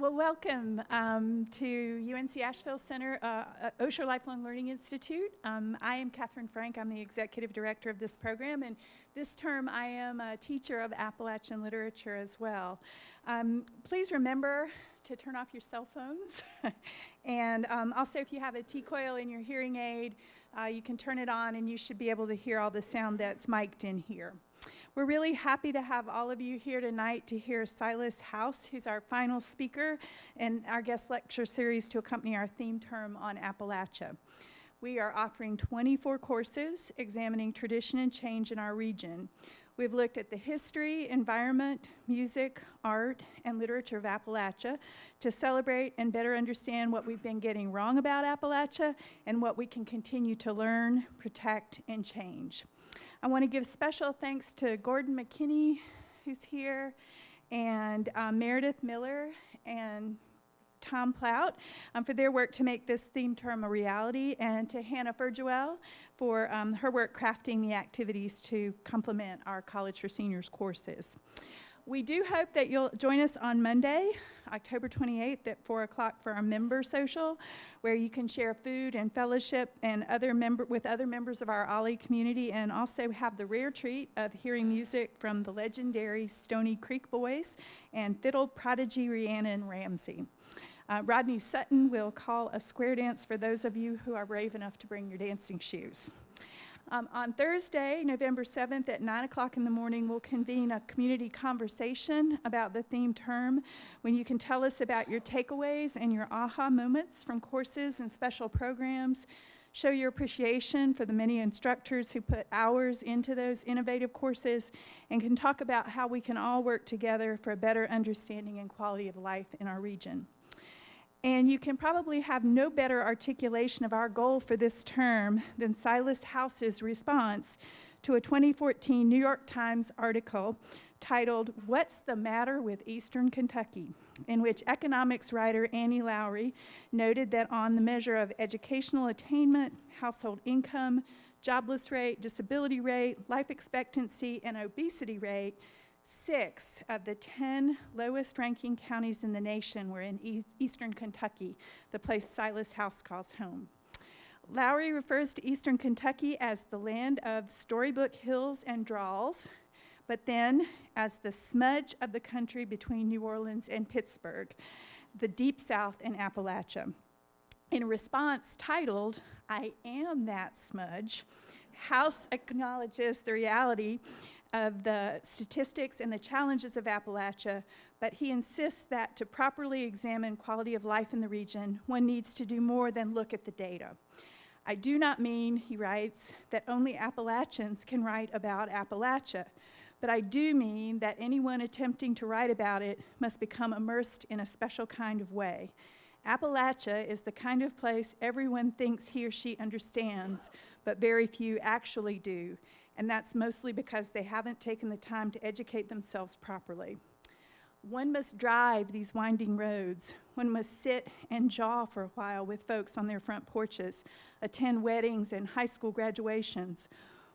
Well, welcome to UNC Asheville Center, Osher Lifelong Learning Institute. I am Catherine Frank. I'm the executive director of this program, and this term I am a teacher of Appalachian literature as well. Please remember to turn off your cell phones, and also if you have a T-coil in your hearing aid, you can turn it on and you should be able to hear all the sound that's mic'd in here. We're really happy to have all of you here tonight to hear Silas House, who's our final speaker in our guest lecture series to accompany our theme term on Appalachia. We are offering 24 courses examining tradition and change in our region. We've looked at the history, environment, music, art, and literature of Appalachia to celebrate and better understand what we've been getting wrong about Appalachia and what we can continue to learn, protect, and change. I want to give special thanks to Gordon McKinney, who's here, and Meredith Miller and Tom Plout for their work to make this theme term a reality, and to Hannah Ferguel for her work crafting the activities to complement our College for Seniors courses. We do hope that you'll join us on Monday, October 28th at 4 o'clock for our member social, where you can share food and fellowship and with other members of our Ollie community, and also have the rare treat of hearing music from the legendary Stony Creek Boys and fiddle prodigy Rhiannon Ramsey. Rodney Sutton will call a square dance for those of you who are brave enough to bring your dancing shoes. On Thursday, November 7th at 9 o'clock in the morning, we'll convene a community conversation about the theme term, when you can tell us about your takeaways and your aha moments from courses and special programs, show your appreciation for the many instructors who put hours into those innovative courses, and can talk about how we can all work together for a better understanding and quality of life in our region. And you can probably have no better articulation of our goal for this term than Silas House's response to a 2014 New York Times article titled, "What's the Matter with Eastern Kentucky?" in which economics writer Annie Lowry noted that on the measure of educational attainment, household income, jobless rate, disability rate, life expectancy, and obesity rate, 6 of the 10 lowest ranking counties in the nation were in Eastern Kentucky, the place Silas House calls home. Lowry refers to Eastern Kentucky as the land of storybook hills and draws, but then as the smudge of the country between New Orleans and Pittsburgh, the Deep South and Appalachia. In a response titled, "I Am That Smudge," House acknowledges the reality of the statistics and the challenges of Appalachia, but he insists that to properly examine quality of life in the region, one needs to do more than look at the data. "I do not mean," he writes, "that only Appalachians can write about Appalachia, but I do mean that anyone attempting to write about it must become immersed in a special kind of way. Appalachia is the kind of place everyone thinks he or she understands, but very few actually do. And that's mostly because they haven't taken the time to educate themselves properly. One must drive these winding roads. One must sit and jaw for a while with folks on their front porches, attend weddings and high school graduations.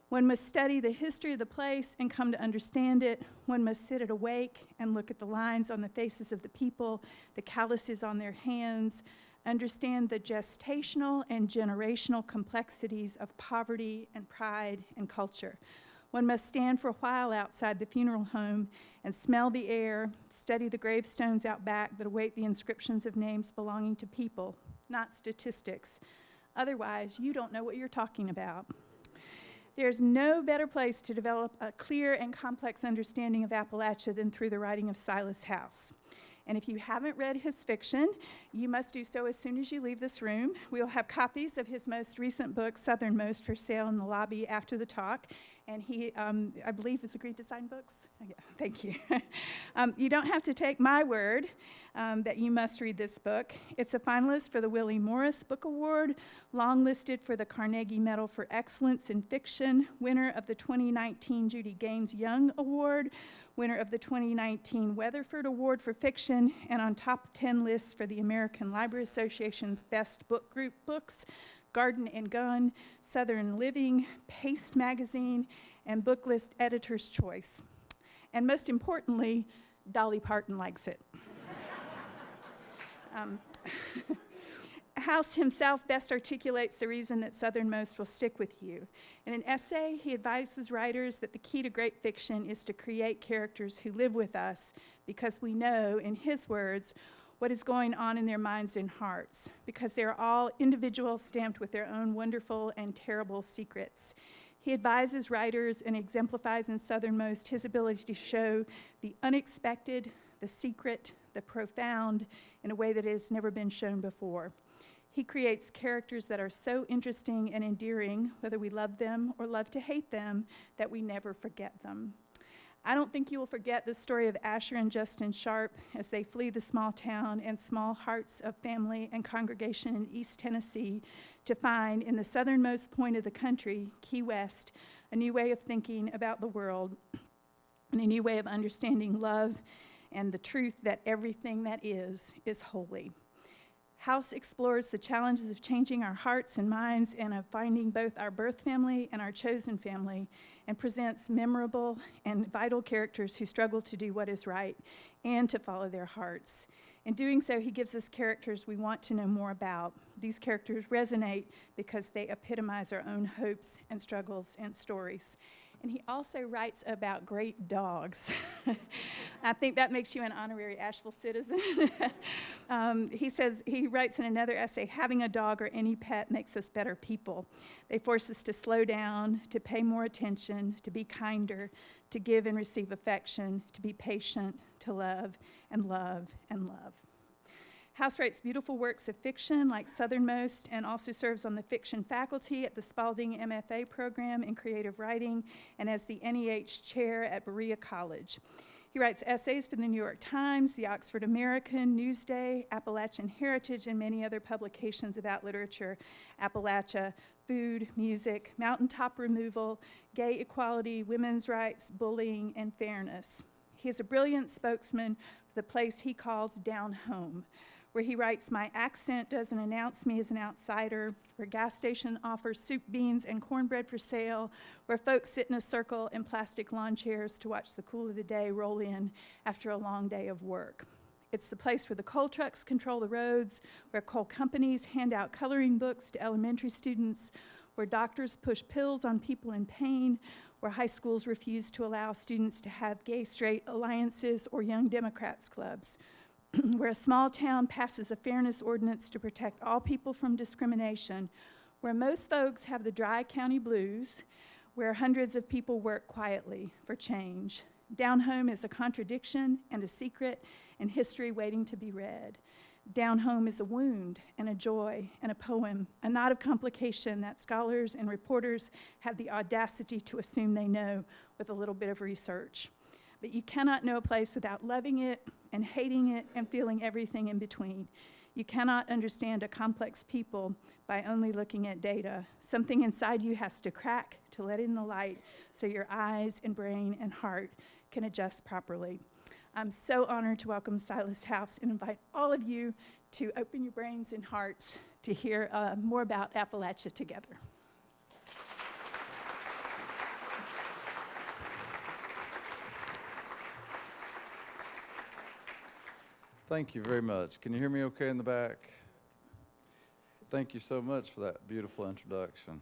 One must study the history of the place and come to understand it. One must sit at a wake and look at the lines on the faces of the people, the calluses on their hands, understand the gestational and generational complexities of poverty and pride and culture. One must stand for a while outside the funeral home and smell the air, study the gravestones out back that await the inscriptions of names belonging to people, not statistics. Otherwise, you don't know what you're talking about." There's no better place to develop a clear and complex understanding of Appalachia than through the writing of Silas House. And if you haven't read his fiction, you must do so as soon as you leave this room. We'll have copies of his most recent book, Southernmost, for sale in the lobby after the talk. And he, I believe, has agreed to sign books. Yeah, thank you. You don't have to take my word that you must read this book. It's a finalist for the Willie Morris Book Award, longlisted for the Carnegie Medal for Excellence in Fiction, winner of the 2019 Judy Gaines Young Award, winner of the 2019 Weatherford Award for Fiction, and on top 10 lists for the American Library Association's Best Book Group books, Garden and Gun, Southern Living, Paste Magazine, and Booklist Editor's Choice. And most importantly, Dolly Parton likes it. House himself best articulates the reason that Southernmost will stick with you. In an essay, he advises writers that the key to great fiction is to create characters who live with us because we know, in his words, what is going on in their minds and hearts, because they're all individuals stamped with their own wonderful and terrible secrets. He advises writers and exemplifies in Southernmost his ability to show the unexpected, the secret, the profound in a way that has never been shown before. He creates characters that are so interesting and endearing, whether we love them or love to hate them, that we never forget them. I don't think you will forget the story of Asher and Justin Sharp as they flee the small town and small hearts of family and congregation in East Tennessee to find, in the southernmost point of the country, Key West, a new way of thinking about the world and a new way of understanding love and the truth that everything that is holy. House explores the challenges of changing our hearts and minds and of finding both our birth family and our chosen family, and presents memorable and vital characters who struggle to do what is right and to follow their hearts. In doing so, he gives us characters we want to know more about. These characters resonate because they epitomize our own hopes and struggles and stories. And he also writes about great dogs. I think that makes you an honorary Asheville citizen. He writes in another essay, having a dog or any pet makes us better people. They force us to slow down, to pay more attention, to be kinder, to give and receive affection, to be patient, to love and love and love. House writes beautiful works of fiction like Southernmost, and also serves on the fiction faculty at the Spalding MFA program in creative writing and as the NEH chair at Berea College. He writes essays for the New York Times, the Oxford American, Newsday, Appalachian Heritage, and many other publications about literature, Appalachia, food, music, mountaintop removal, gay equality, women's rights, bullying, and fairness. He is a brilliant spokesman for the place he calls down home, where he writes, my accent doesn't announce me as an outsider, where gas station offers soup, beans, and cornbread for sale, where folks sit in a circle in plastic lawn chairs to watch the cool of the day roll in after a long day of work. It's the place where the coal trucks control the roads, where coal companies hand out coloring books to elementary students, where doctors push pills on people in pain, where high schools refuse to allow students to have gay, straight alliances or young Democrats clubs, where a small town passes a fairness ordinance to protect all people from discrimination, where most folks have the dry county blues, where hundreds of people work quietly for change. Down home is a contradiction and a secret and history waiting to be read. Down home is a wound and a joy and a poem, a knot of complication that scholars and reporters have the audacity to assume they know with a little bit of research. But you cannot know a place without loving it and hating it and feeling everything in between. You cannot understand a complex people by only looking at data. Something inside you has to crack to let in the light so your eyes and brain and heart can adjust properly. I'm so honored to welcome Silas House and invite all of you to open your brains and hearts to hear more about Appalachia together. Thank you very much. Can you hear me okay in the back? Thank you so much for that beautiful introduction.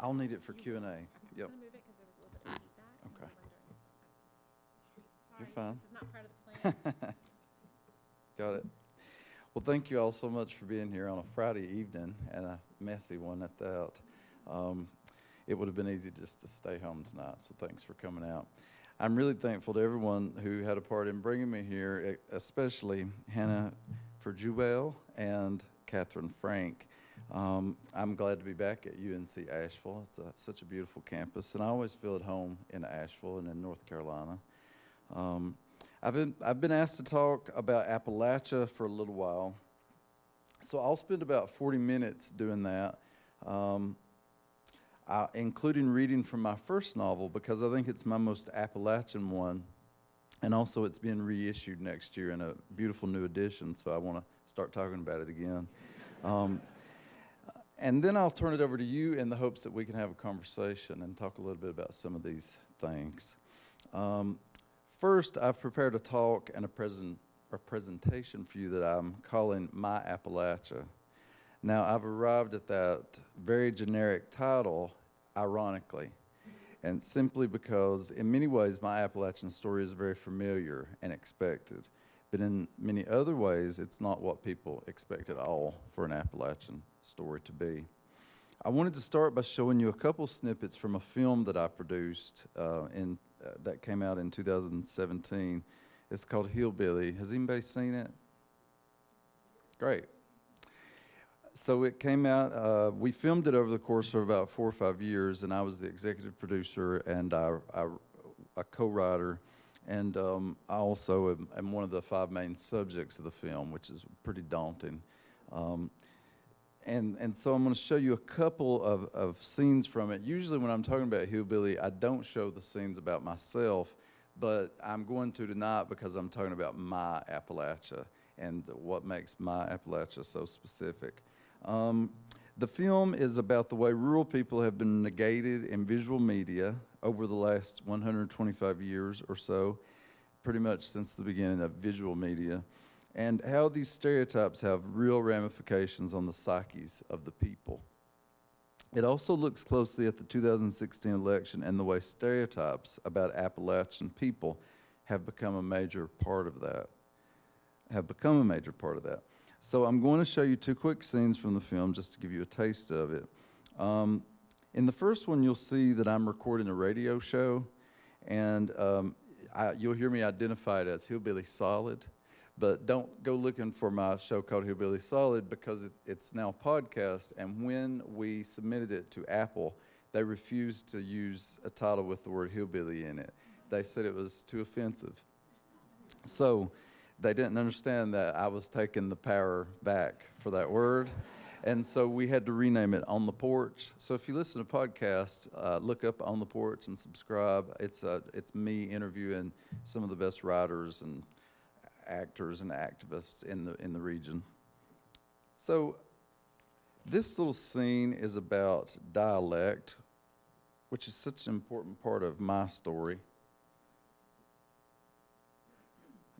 I'll need it for Q&A. Yep. Okay. You're fine. This is not part of the plan. Got it. Well, thank you all so much for being here on a Friday evening, and a messy one at that. It would have been easy just to stay home tonight, so thanks for coming out. I'm really thankful to everyone who had a part in bringing me here, especially Hannah Jubel and Catherine Frank. I'm glad to be back at UNC Asheville. It's such a beautiful campus, and I always feel at home in Asheville and in North Carolina. I've been asked to talk about Appalachia for a little while, so I'll spend about 40 minutes doing that. Including reading from my first novel, because I think it's my most Appalachian one, and also it's being reissued next year in a beautiful new edition, so I want to start talking about it again. And then I'll turn it over to you in the hopes that we can have a conversation and talk a little bit about some of these things. First, I've prepared a talk and a a presentation for you that I'm calling My Appalachia. Now, I've arrived at that very generic title, ironically, and simply because in many ways my Appalachian story is very familiar and expected, but in many other ways it's not what people expect at all for an Appalachian story to be. I wanted to start by showing you a couple snippets from a film that I produced that came out in 2017. It's called Hillbilly. Has anybody seen it? Great. So it came out, we filmed it over the course of about 4 or 5 years, and I was the executive producer and a co-writer, and I also am one of the 5 main subjects of the film, which is pretty daunting. And so I'm going to show you a couple of scenes from it. Usually when I'm talking about Hillbilly, I don't show the scenes about myself, but I'm going to tonight because I'm talking about my Appalachia and what makes my Appalachia so specific. The film is about the way rural people have been negated in visual media over the last 125 years or so, pretty much since the beginning of visual media, and how these stereotypes have real ramifications on the psyches of the people. It also looks closely at the 2016 election and the way stereotypes about Appalachian people have become a major part of that. So I'm going to show you 2 quick scenes from the film just to give you a taste of it. In the first one, you'll see that I'm recording a radio show, and you'll hear me identify it as Hillbilly Solid, but don't go looking for my show called Hillbilly Solid because it's now a podcast, and when we submitted it to Apple, they refused to use a title with the word hillbilly in it. They said it was too offensive. So they didn't understand that I was taking the power back for that word. And so we had to rename it On the Porch. So if you listen to podcasts, look up On the Porch and subscribe. It's me interviewing some of the best writers and actors and activists in the region. So this little scene is about dialect, which is such an important part of my story.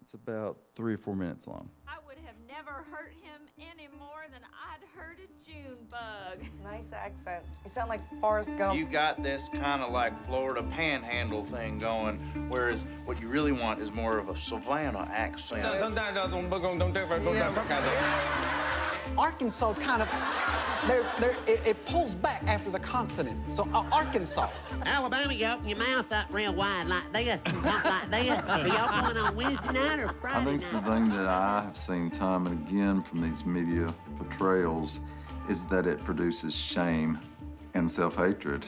It's about 3 or 4 minutes long. I would have never hurt him any more than I'd hurt a June bug. Nice accent. You sound like Forrest Gump. You got this kind of like Florida panhandle thing going, whereas what you really want is more of a Savannah accent. Arkansas is kind of, it pulls back after the consonant. So Arkansas. Alabama, you open your mouth up real wide like this and talk like this. Are y'all going on Wednesday night or I Friday think night? the thing that I have seen time and again from these media portrayals is that it produces shame and self-hatred.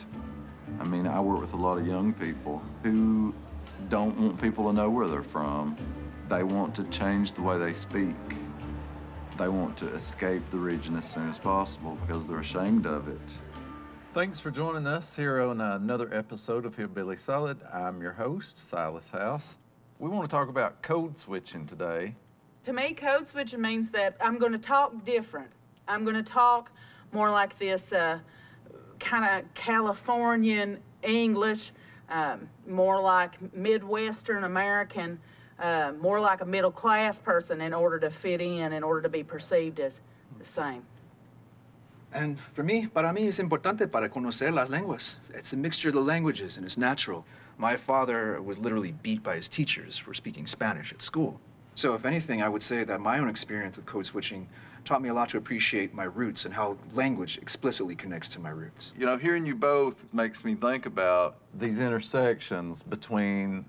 I mean, I work with a lot of young people who don't want people to know where they're from. They want to change the way they speak. They want to escape the region as soon as possible because they're ashamed of it. Thanks for joining us here on another episode of Hillbilly Solid. I'm your host, Silas House. We want to talk about code switching today. To me, code switching means that I'm going to talk different. I'm going to talk more like this kind of Californian English, more like Midwestern American, more like a middle-class person in order to fit in order to be perceived as the same. And for me, para mí es importante para conocer las lenguas. It's a mixture of the languages and it's natural. My father was literally beat by his teachers for speaking Spanish at school. So if anything, I would say that my own experience with code switching taught me a lot to appreciate my roots and how language explicitly connects to my roots. You know, hearing you both makes me think about these intersections between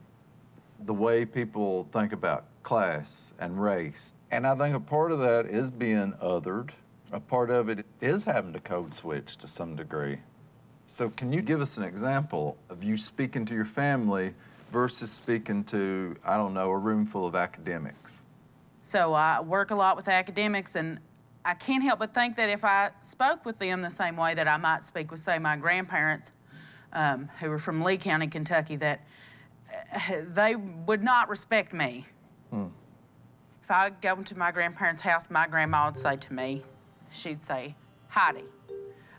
the way people think about class and race. And I think a part of that is being othered. A part of it is having to code switch to some degree. So can you give us an example of you speaking to your family versus speaking to, I don't know, a room full of academics? So I work a lot with academics, and I can't help but think that if I spoke with them the same way that I might speak with, say, my grandparents, who were from Lee County, Kentucky, that they would not respect me. If I go into my grandparents' house, my grandma would say to me, she'd say, Heidi.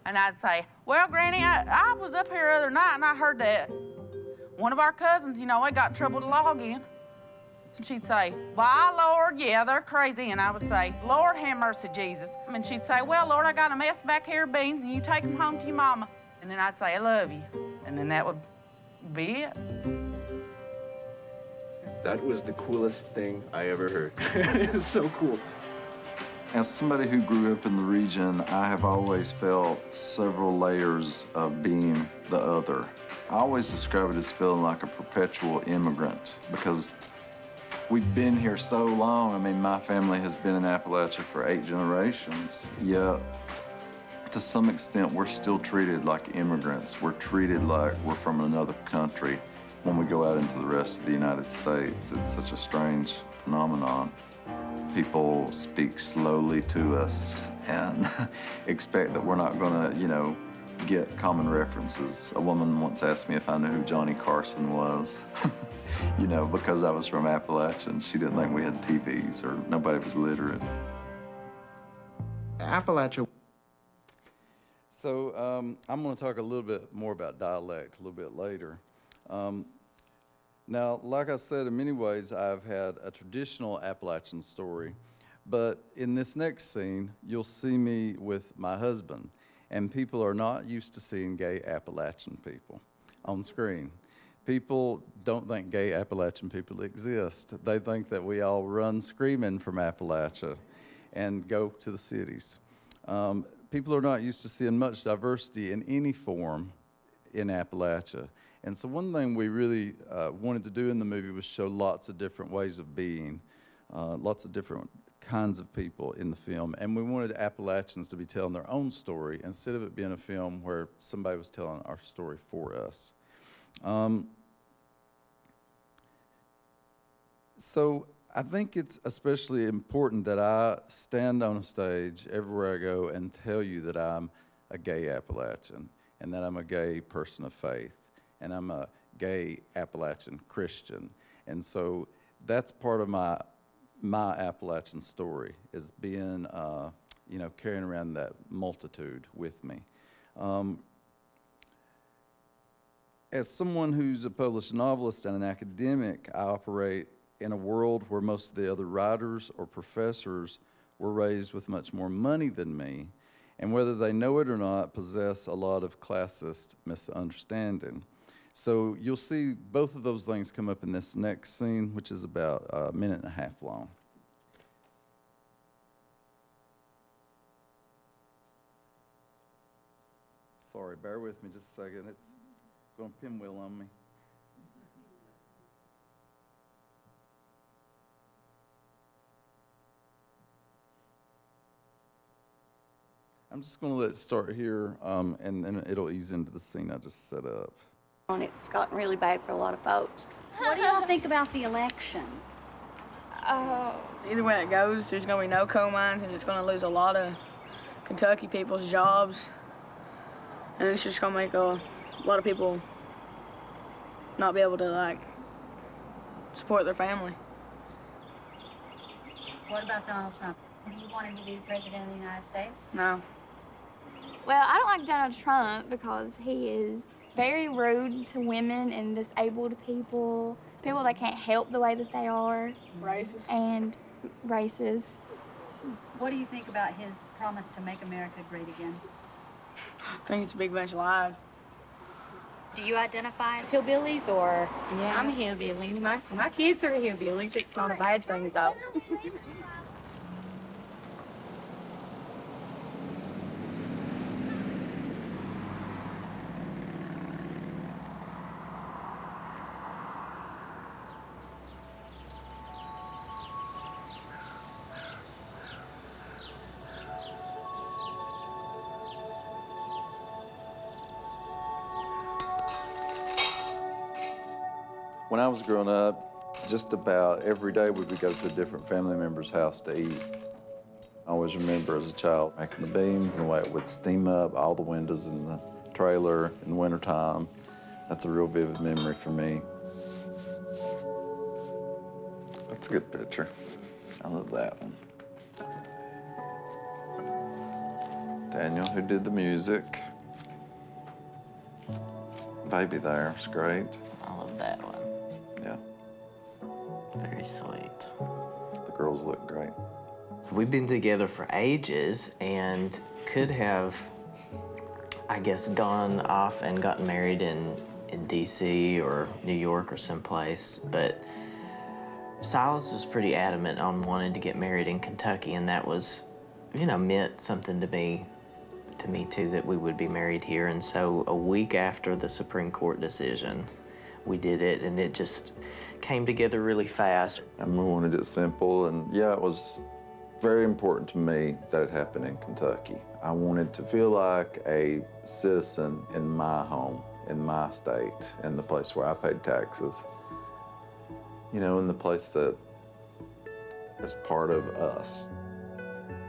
And I'd say, well, Granny, I was up here the other night and I heard that one of our cousins, you know, they got in trouble to log in. And she'd say, why, Lord, yeah, they're crazy. And I would say, Lord, have mercy, Jesus. And she'd say, well, Lord, I got a mess back here of beans, and you take them home to your mama. And then I'd say, I love you. And then that would be it. That was the coolest thing I ever heard. It's so cool. As somebody who grew up in the region, I have always felt several layers of being the other. I always describe it as feeling like a perpetual immigrant because we've been here so long. I mean, my family has been in Appalachia for 8 generations, yet to some extent, we're still treated like immigrants. We're treated like we're from another country when we go out into the rest of the United States. It's such a strange phenomenon. People speak slowly to us and expect that we're not gonna, get common references. A woman once asked me if I knew who Johnny Carson was, because I was from Appalachia, and she didn't think we had TVs or nobody was literate. Appalachia. So I'm going to talk a little bit more about dialect a little bit later. Now, like I said, in many ways, I've had a traditional Appalachian story, but in this next scene, you'll see me with my husband, and people are not used to seeing gay Appalachian people on screen. People don't think gay Appalachian people exist. They think that we all run screaming from Appalachia and go to the cities. People are not used to seeing much diversity in any form in Appalachia. And so one thing we really wanted to do in the movie was show lots of different ways of being, lots of different kinds of people in the film. And we wanted Appalachians to be telling their own story instead of it being a film where somebody was telling our story for us. So I think it's especially important that I stand on a stage everywhere I go and tell you that I'm a gay Appalachian and that I'm a gay person of faith and I'm a gay Appalachian Christian. And so that's part of my Appalachian story, is being, carrying around that multitude with me. As someone who's a published novelist and an academic, I operate in a world where most of the other writers or professors were raised with much more money than me, and whether they know it or not, possess a lot of classist misunderstanding. So you'll see both of those things come up in this next scene, which is about a minute and a half long. Sorry, bear with me just a second. It's going to pinwheel on me. I'm just going to let it start here, and then it'll ease into the scene I just set up. It's gotten really bad for a lot of folks. What do y'all think about the election? Either way it goes, there's going to be no coal mines, and it's going to lose a lot of Kentucky people's jobs. And it's just going to make a lot of people not be able to, support their family. What about Donald Trump? Do you want him to be the president of the United States? No. Well, I don't like Donald Trump because he is very rude to women and disabled people, people that can't help the way that they are. Racist. And racist. What do you think about his promise to make America great again? I think it's a big bunch of lies. Do you identify as hillbillies or? Yeah, I'm a hillbilly. My kids are hillbillies. It's not a bad thing, though. When I was growing up, just about every day we would go to a different family member's house to eat. I always remember as a child making the beans and the way it would steam up, all the windows in the trailer in the wintertime. That's a real vivid memory for me. That's a good picture. I love that one. Daniel, who did the music. Baby there, it's great. I love that one. Yeah. Very really sweet. The girls look great. We've been together for ages and could have, I guess, gone off and gotten married in D.C. or New York or someplace, but Silas was pretty adamant on wanting to get married in Kentucky, and that was, you know, meant something to me too, that we would be married here. And so a week after the Supreme Court decision, we did it, and it just came together really fast. I wanted it simple, and yeah, it was very important to me that it happened in Kentucky. I wanted to feel like a citizen in my home, in my state, in the place where I paid taxes. You know, in the place that is part of us.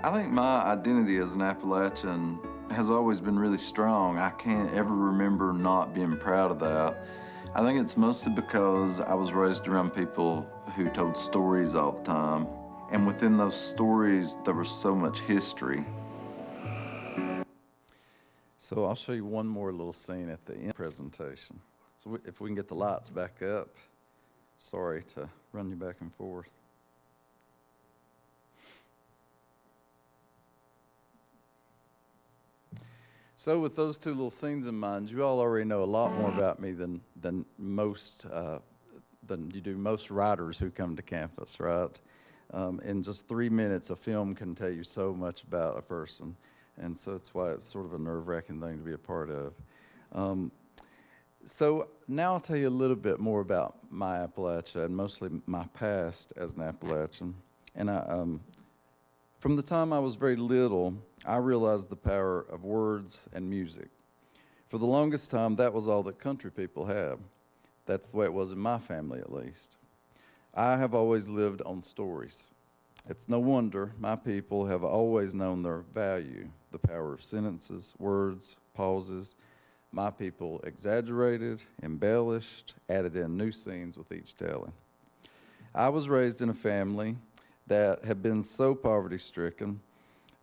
I think my identity as an Appalachian has always been really strong. I can't ever remember not being proud of that. I think it's mostly because I was raised around people who told stories all the time. And within those stories, there was so much history. So I'll show you one more little scene at the end of the presentation. So if we can get the lights back up. Sorry to run you back and forth. So with those two little scenes in mind, you all already know a lot more about me than you do most writers who come to campus, right? In just 3 minutes, a film can tell you so much about a person, and so that's why it's sort of a nerve-wracking thing to be a part of. So now I'll tell you a little bit more about my Appalachia and mostly my past as an Appalachian. And from the time I was very little, I realized the power of words and music. For the longest time, that was all that country people had. That's the way it was in my family, at least. I have always lived on stories. It's no wonder my people have always known their value, the power of sentences, words, pauses. My people exaggerated, embellished, added in new scenes with each telling. I was raised in a family that had been so poverty-stricken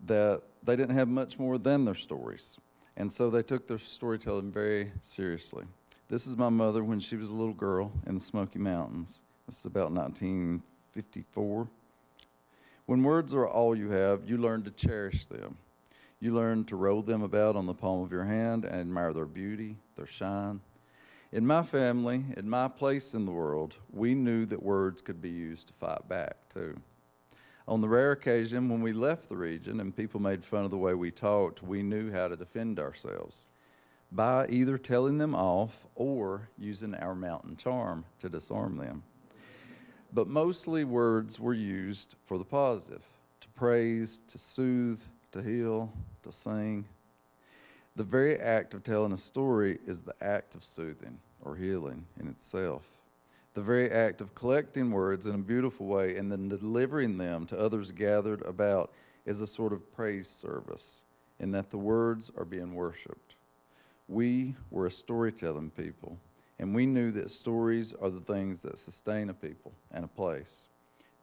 that they didn't have much more than their stories. And so they took their storytelling very seriously. This is my mother when she was a little girl in the Smoky Mountains. This is about 1954. When words are all you have, you learn to cherish them. You learn to roll them about on the palm of your hand and admire their beauty, their shine. In my family, in my place in the world, we knew that words could be used to fight back, too. On the rare occasion when we left the region and people made fun of the way we talked, we knew how to defend ourselves by either telling them off or using our mountain charm to disarm them. But mostly words were used for the positive, to praise, to soothe, to heal, to sing. The very act of telling a story is the act of soothing or healing in itself. The very act of collecting words in a beautiful way and then delivering them to others gathered about is a sort of praise service in that the words are being worshiped. We were a storytelling people, and we knew that stories are the things that sustain a people and a place.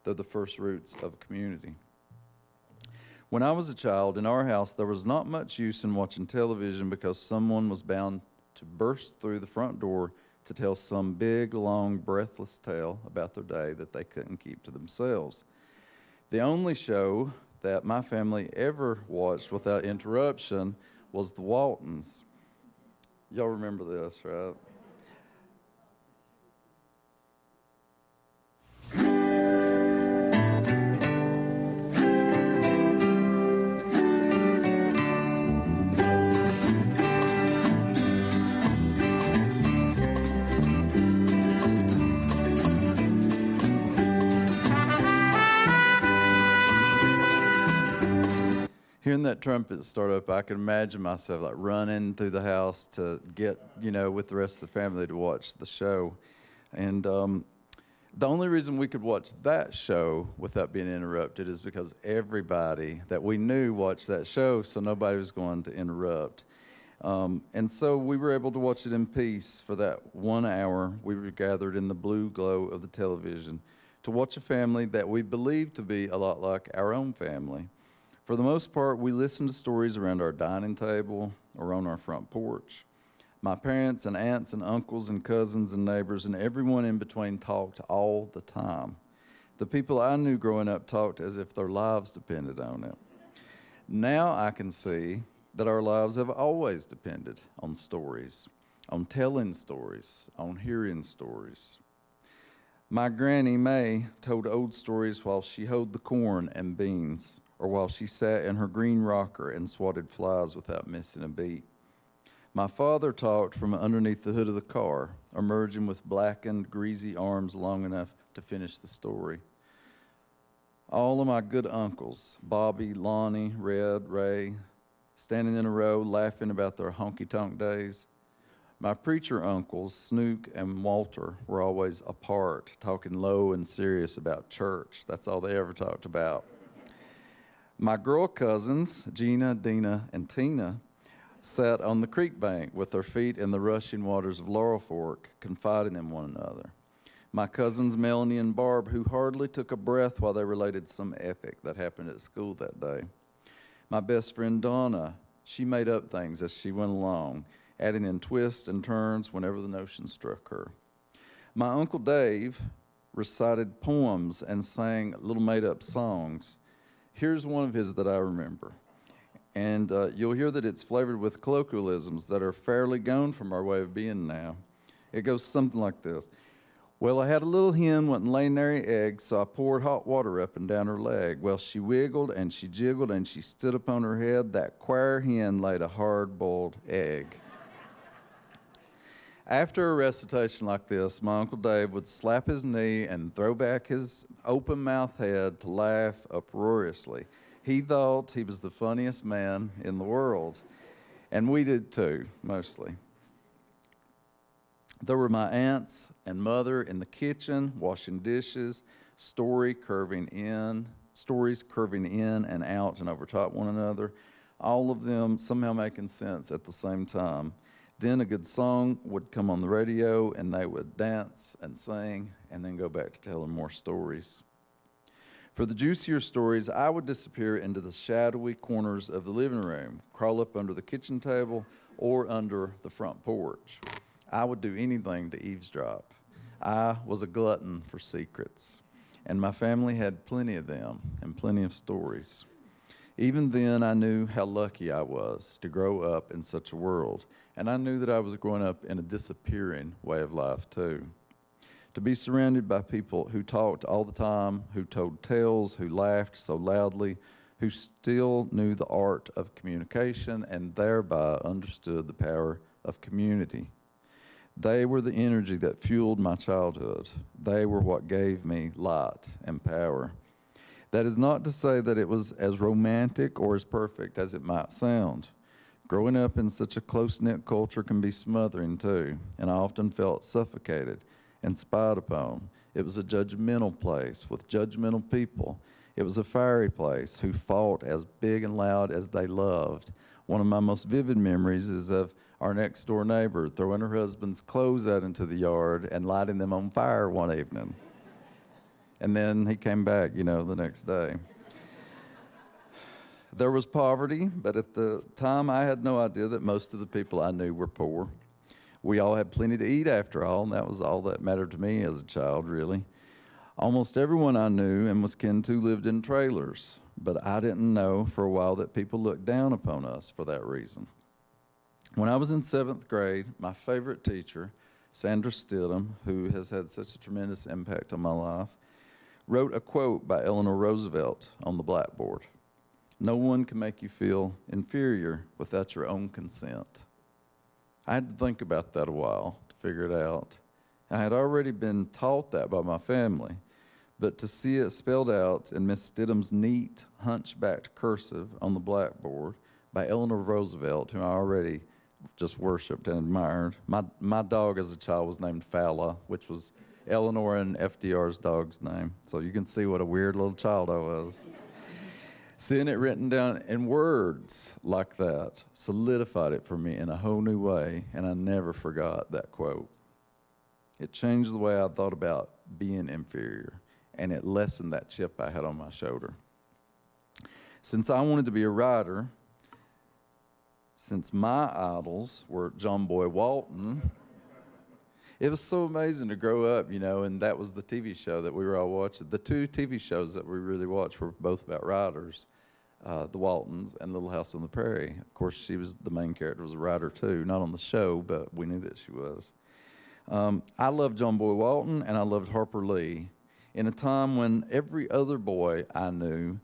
They're the first roots of a community. When I was a child, in our house, there was not much use in watching television because someone was bound to burst through the front door to tell some big, long, breathless tale about their day that they couldn't keep to themselves. The only show that my family ever watched without interruption was The Waltons. Y'all remember this, right? Hearing that trumpet start up, I can imagine myself like running through the house to get, with the rest of the family to watch the show. And the only reason we could watch that show without being interrupted is because everybody that we knew watched that show, so nobody was going to interrupt. And so we were able to watch it in peace for that 1 hour. We were gathered in the blue glow of the television to watch a family that we believed to be a lot like our own family. For the most part, we listened to stories around our dining table or on our front porch. My parents and aunts and uncles and cousins and neighbors and everyone in between talked all the time. The people I knew growing up talked as if their lives depended on it. Now I can see that our lives have always depended on stories, on telling stories, on hearing stories. My Granny May told old stories while she hoed the corn and beans, or while she sat in her green rocker and swatted flies without missing a beat. My father talked from underneath the hood of the car, emerging with blackened, greasy arms long enough to finish the story. All of my good uncles, Bobby, Lonnie, Red, Ray, standing in a row laughing about their honky-tonk days. My preacher uncles, Snook and Walter, were always apart, talking low and serious about church. That's all they ever talked about. My girl cousins, Gina, Dina, and Tina, sat on the creek bank with their feet in the rushing waters of Laurel Fork, confiding in one another. My cousins Melanie and Barb, who hardly took a breath while they related some epic that happened at school that day. My best friend Donna, she made up things as she went along, adding in twists and turns whenever the notion struck her. My Uncle Dave recited poems and sang little made-up songs. Here's one of his that I remember. And you'll hear that it's flavored with colloquialisms that are fairly gone from our way of being now. It goes something like this. Well, I had a little hen wasn't laying any eggs, so I poured hot water up and down her leg. Well, she wiggled and she jiggled and she stood upon her head. That queer hen laid a hard-boiled egg. After a recitation like this, my Uncle Dave would slap his knee and throw back his open-mouthed head to laugh uproariously. He thought he was the funniest man in the world, and we did too, mostly. There were my aunts and mother in the kitchen, washing dishes, stories curving in and out and overtop one another, all of them somehow making sense at the same time. Then a good song would come on the radio, and they would dance and sing, and then go back to telling more stories. For the juicier stories, I would disappear into the shadowy corners of the living room, crawl up under the kitchen table, or under the front porch. I would do anything to eavesdrop. I was a glutton for secrets, and my family had plenty of them and plenty of stories. Even then, I knew how lucky I was to grow up in such a world, and I knew that I was growing up in a disappearing way of life, too. To be surrounded by people who talked all the time, who told tales, who laughed so loudly, who still knew the art of communication and thereby understood the power of community. They were the energy that fueled my childhood. They were what gave me light and power. That is not to say that it was as romantic or as perfect as it might sound. Growing up in such a close-knit culture can be smothering too, and I often felt suffocated and spied upon. It was a judgmental place with judgmental people. It was a fiery place who fought as big and loud as they loved. One of my most vivid memories is of our next door neighbor throwing her husband's clothes out into the yard and lighting them on fire one evening. And then he came back, the next day. There was poverty, but at the time I had no idea that most of the people I knew were poor. We all had plenty to eat after all, and that was all that mattered to me as a child, really. Almost everyone I knew and was kin to lived in trailers, but I didn't know for a while that people looked down upon us for that reason. When I was in 7th grade, my favorite teacher, Sandra Stidham, who has had such a tremendous impact on my life, wrote a quote by Eleanor Roosevelt on the blackboard. No one can make you feel inferior without your own consent. I had to think about that a while to figure it out. I had already been taught that by my family, but to see it spelled out in Miss Stidham's neat, hunchbacked cursive on the blackboard by Eleanor Roosevelt, who I already just worshipped and admired. My dog as a child was named Falla, which was Eleanor and FDR's dog's name. So you can see what a weird little child I was. Seeing it written down in words like that solidified it for me in a whole new way, and I never forgot that quote. It changed the way I thought about being inferior, and it lessened that chip I had on my shoulder. Since I wanted to be a writer, since my idols were John Boy Walton It was so amazing to grow up, and that was the TV show that we were all watching. The two TV shows that we really watched were both about writers, The Waltons and Little House on the Prairie. Of course, she was the main character, was a writer too, not on the show, but we knew that she was. I loved John Boy Walton, and I loved Harper Lee in a time when every other boy I knew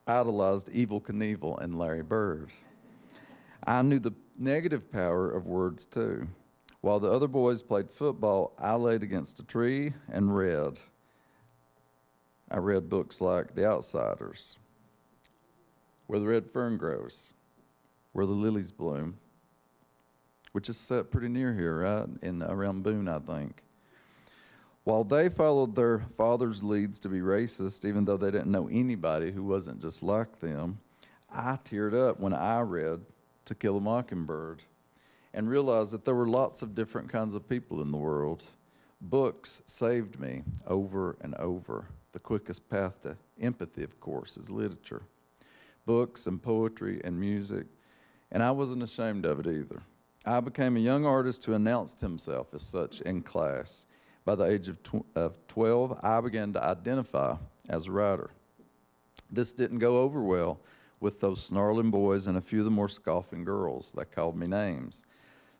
idolized Evel Knievel and Larry Bird. I knew the negative power of words too. While the other boys played football, I laid against a tree and read. I read books like The Outsiders, Where the Red Fern Grows, Where the Lilies Bloom, which is set pretty near here, right? Around Boone, I think. While they followed their father's leads to be racist, even though they didn't know anybody who wasn't just like them, I teared up when I read To Kill a Mockingbird and realized that there were lots of different kinds of people in the world. Books saved me over and over. The quickest path to empathy, of course, is literature. Books and poetry and music, and I wasn't ashamed of it either. I became a young artist who announced himself as such in class. By the age of 12, I began to identify as a writer. This didn't go over well with those snarling boys and a few of the more scoffing girls that called me names.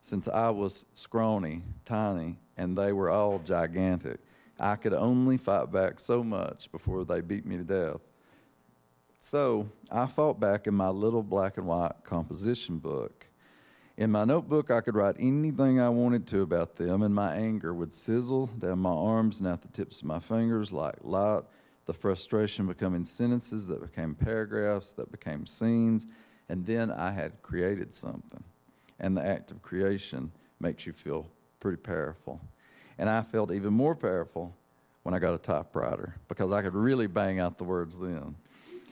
Since I was scrawny, tiny, and they were all gigantic, I could only fight back so much before they beat me to death. So I fought back in my little black and white composition book. In my notebook, I could write anything I wanted to about them, and my anger would sizzle down my arms and out the tips of my fingers like light, the frustration becoming sentences that became paragraphs, that became scenes, and then I had created something. And the act of creation makes you feel pretty powerful. And I felt even more powerful when I got a typewriter, because I could really bang out the words then.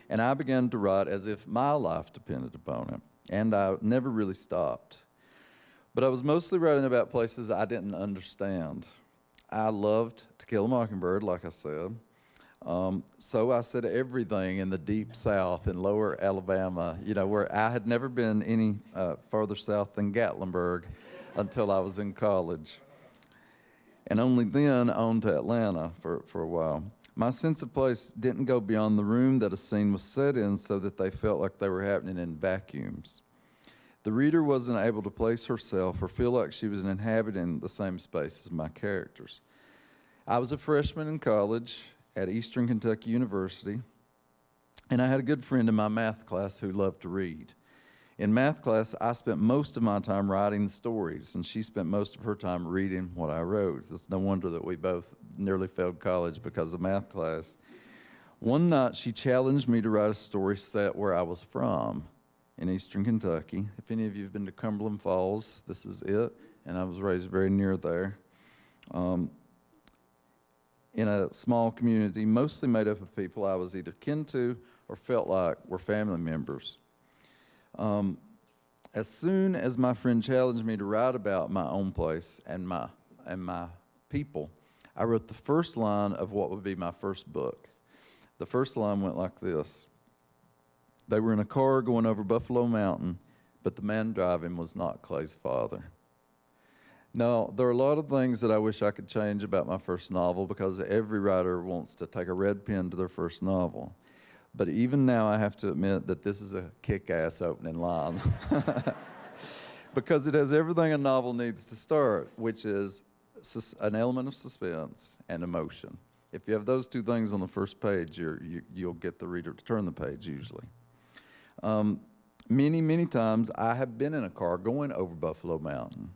And I began to write as if my life depended upon it, and I never really stopped. But I was mostly writing about places I didn't understand. I loved To Kill a Mockingbird, like I said. So I said everything in the deep south in lower Alabama, where I had never been any farther south than Gatlinburg until I was in college. And only then on to Atlanta for a while. My sense of place didn't go beyond the room that a scene was set in so that they felt like they were happening in vacuums. The reader wasn't able to place herself or feel like she was inhabiting the same space as my characters. I was a freshman in college at Eastern Kentucky University, and I had a good friend in my math class who loved to read. In math class, I spent most of my time writing the stories, and she spent most of her time reading what I wrote. It's no wonder that we both nearly failed college because of math class. One night, she challenged me to write a story set where I was from, in Eastern Kentucky. If any of you have been to Cumberland Falls, this is it, and I was raised very near there. In a small community, mostly made up of people I was either kin to or felt like were family members. As soon as my friend challenged me to write about my own place and my people, I wrote the first line of what would be my first book. The first line went like this: They were in a car going over Buffalo Mountain, but the man driving was not Clay's father. Now, there are a lot of things that I wish I could change about my first novel, because every writer wants to take a red pen to their first novel. But even now, I have to admit that this is a kick-ass opening line. Because it has everything a novel needs to start, which is an element of suspense and emotion. If you have those two things on the first page, you'll get the reader to turn the page usually. Many, many times I have been in a car going over Buffalo Mountain.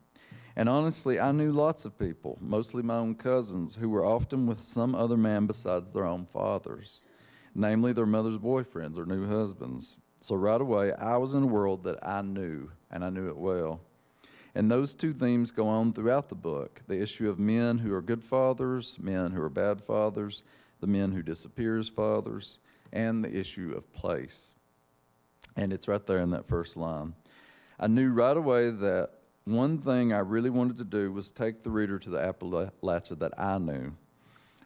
And honestly, I knew lots of people, mostly my own cousins, who were often with some other man besides their own fathers, namely their mother's boyfriends or new husbands. So right away, I was in a world that I knew, and I knew it well. And those two themes go on throughout the book: the issue of men who are good fathers, men who are bad fathers, the men who disappear as fathers, and the issue of place. And it's right there in that first line. I knew right away that one thing I really wanted to do was take the reader to the Appalachia that I knew,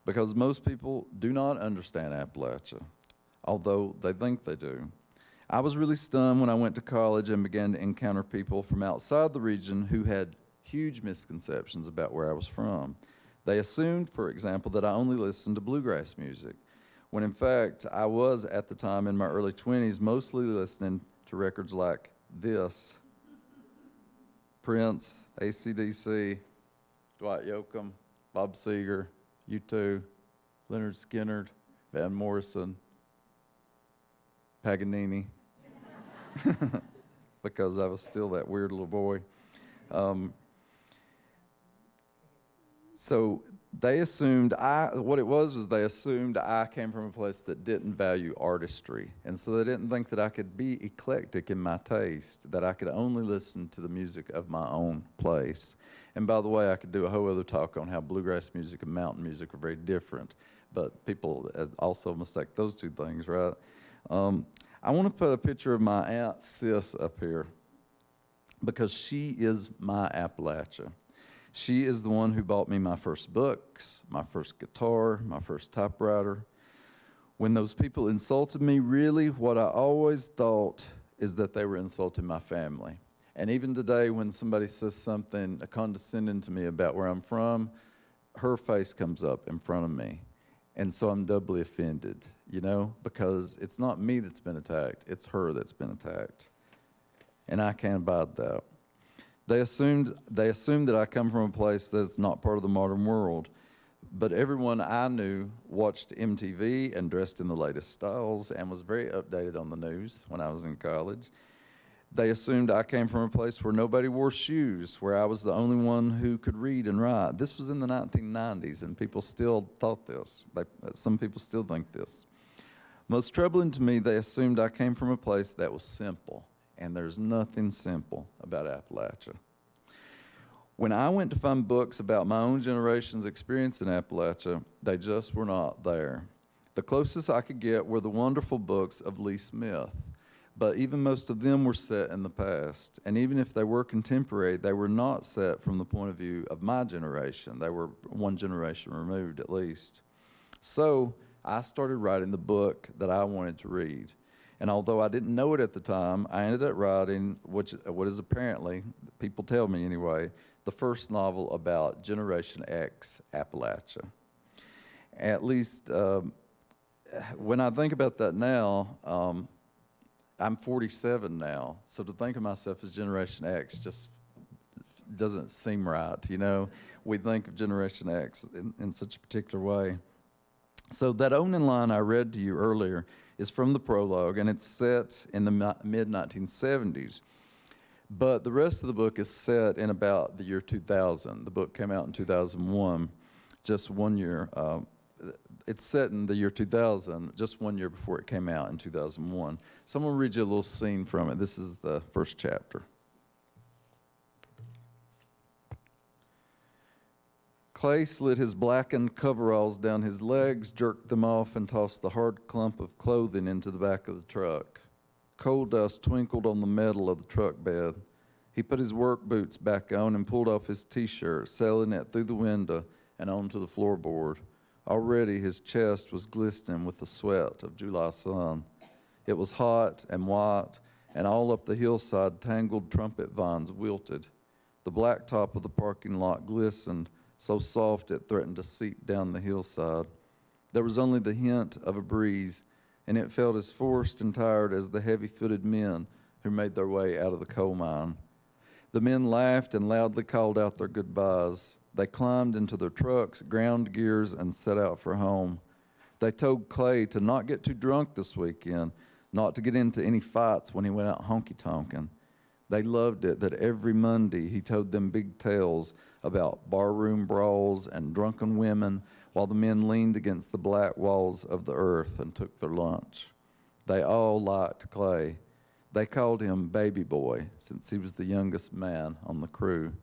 because most people do not understand Appalachia, although they think they do. I was really stunned when I went to college and began to encounter people from outside the region who had huge misconceptions about where I was from. They assumed, for example, that I only listened to bluegrass music, when in fact I was at the time in my early 20s mostly listening to records like this: Prince, AC/DC, Dwight Yoakam, Bob Seger, U2, Leonard Skinner, Van Morrison, Paganini, because I was still that weird little boy. So they assumed they assumed I came from a place that didn't value artistry. And so they didn't think that I could be eclectic in my taste, that I could only listen to the music of my own place. And by the way, I could do a whole other talk on how bluegrass music and mountain music are very different, but people also mistake those two things, right? I want to put a picture of my Aunt Sis up here because she is my Appalachia. She is the one who bought me my first books, my first guitar, my first typewriter. When those people insulted me, really what I always thought is that they were insulting my family. And even today when somebody says something condescending to me about where I'm from, her face comes up in front of me. And so I'm doubly offended, because it's not me that's been attacked, it's her that's been attacked. And I can't abide that. They assumed that I come from a place that's not part of the modern world. But everyone I knew watched MTV and dressed in the latest styles and was very updated on the news when I was in college. They assumed I came from a place where nobody wore shoes, where I was the only one who could read and write. This was in the 1990s, and people still thought this. Some people still think this. Most troubling to me, they assumed I came from a place that was simple. And there's nothing simple about Appalachia. When I went to find books about my own generation's experience in Appalachia, they just were not there. The closest I could get were the wonderful books of Lee Smith, but even most of them were set in the past. And even if they were contemporary, they were not set from the point of view of my generation. They were one generation removed at least. So I started writing the book that I wanted to read. And although I didn't know it at the time, I ended up writing what is apparently, people tell me anyway, the first novel about Generation X Appalachia. At least when I think about that now, I'm 47 now, so to think of myself as Generation X just doesn't seem right, We think of Generation X in such a particular way. So that opening line I read to you earlier is from the prologue, and it's set in the mid-1970s. But the rest of the book is set in about the year 2000. The book came out in 2001, just 1 year. It's set in the year 2000, just 1 year before it came out in 2001. So I'm going to read you a little scene from it. This is the first chapter. Clay slid his blackened coveralls down his legs, jerked them off, and tossed the hard clump of clothing into the back of the truck. Coal dust twinkled on the metal of the truck bed. He put his work boots back on and pulled off his T-shirt, sailing it through the window and onto the floorboard. Already his chest was glistening with the sweat of July sun. It was hot and white, and all up the hillside tangled trumpet vines wilted. The blacktop of the parking lot glistened, so soft it threatened to seep down the hillside. There was only the hint of a breeze, and it felt as forced and tired as the heavy-footed men who made their way out of the coal mine. The men laughed and loudly called out their goodbyes. They climbed into their trucks, ground gears, and set out for home. They told Clay to not get too drunk this weekend, not to get into any fights when he went out honky-tonking. They loved it that every Monday he told them big tales about barroom brawls and drunken women while the men leaned against the black walls of the earth and took their lunch. They all liked Clay. They called him Baby Boy since he was the youngest man on the crew.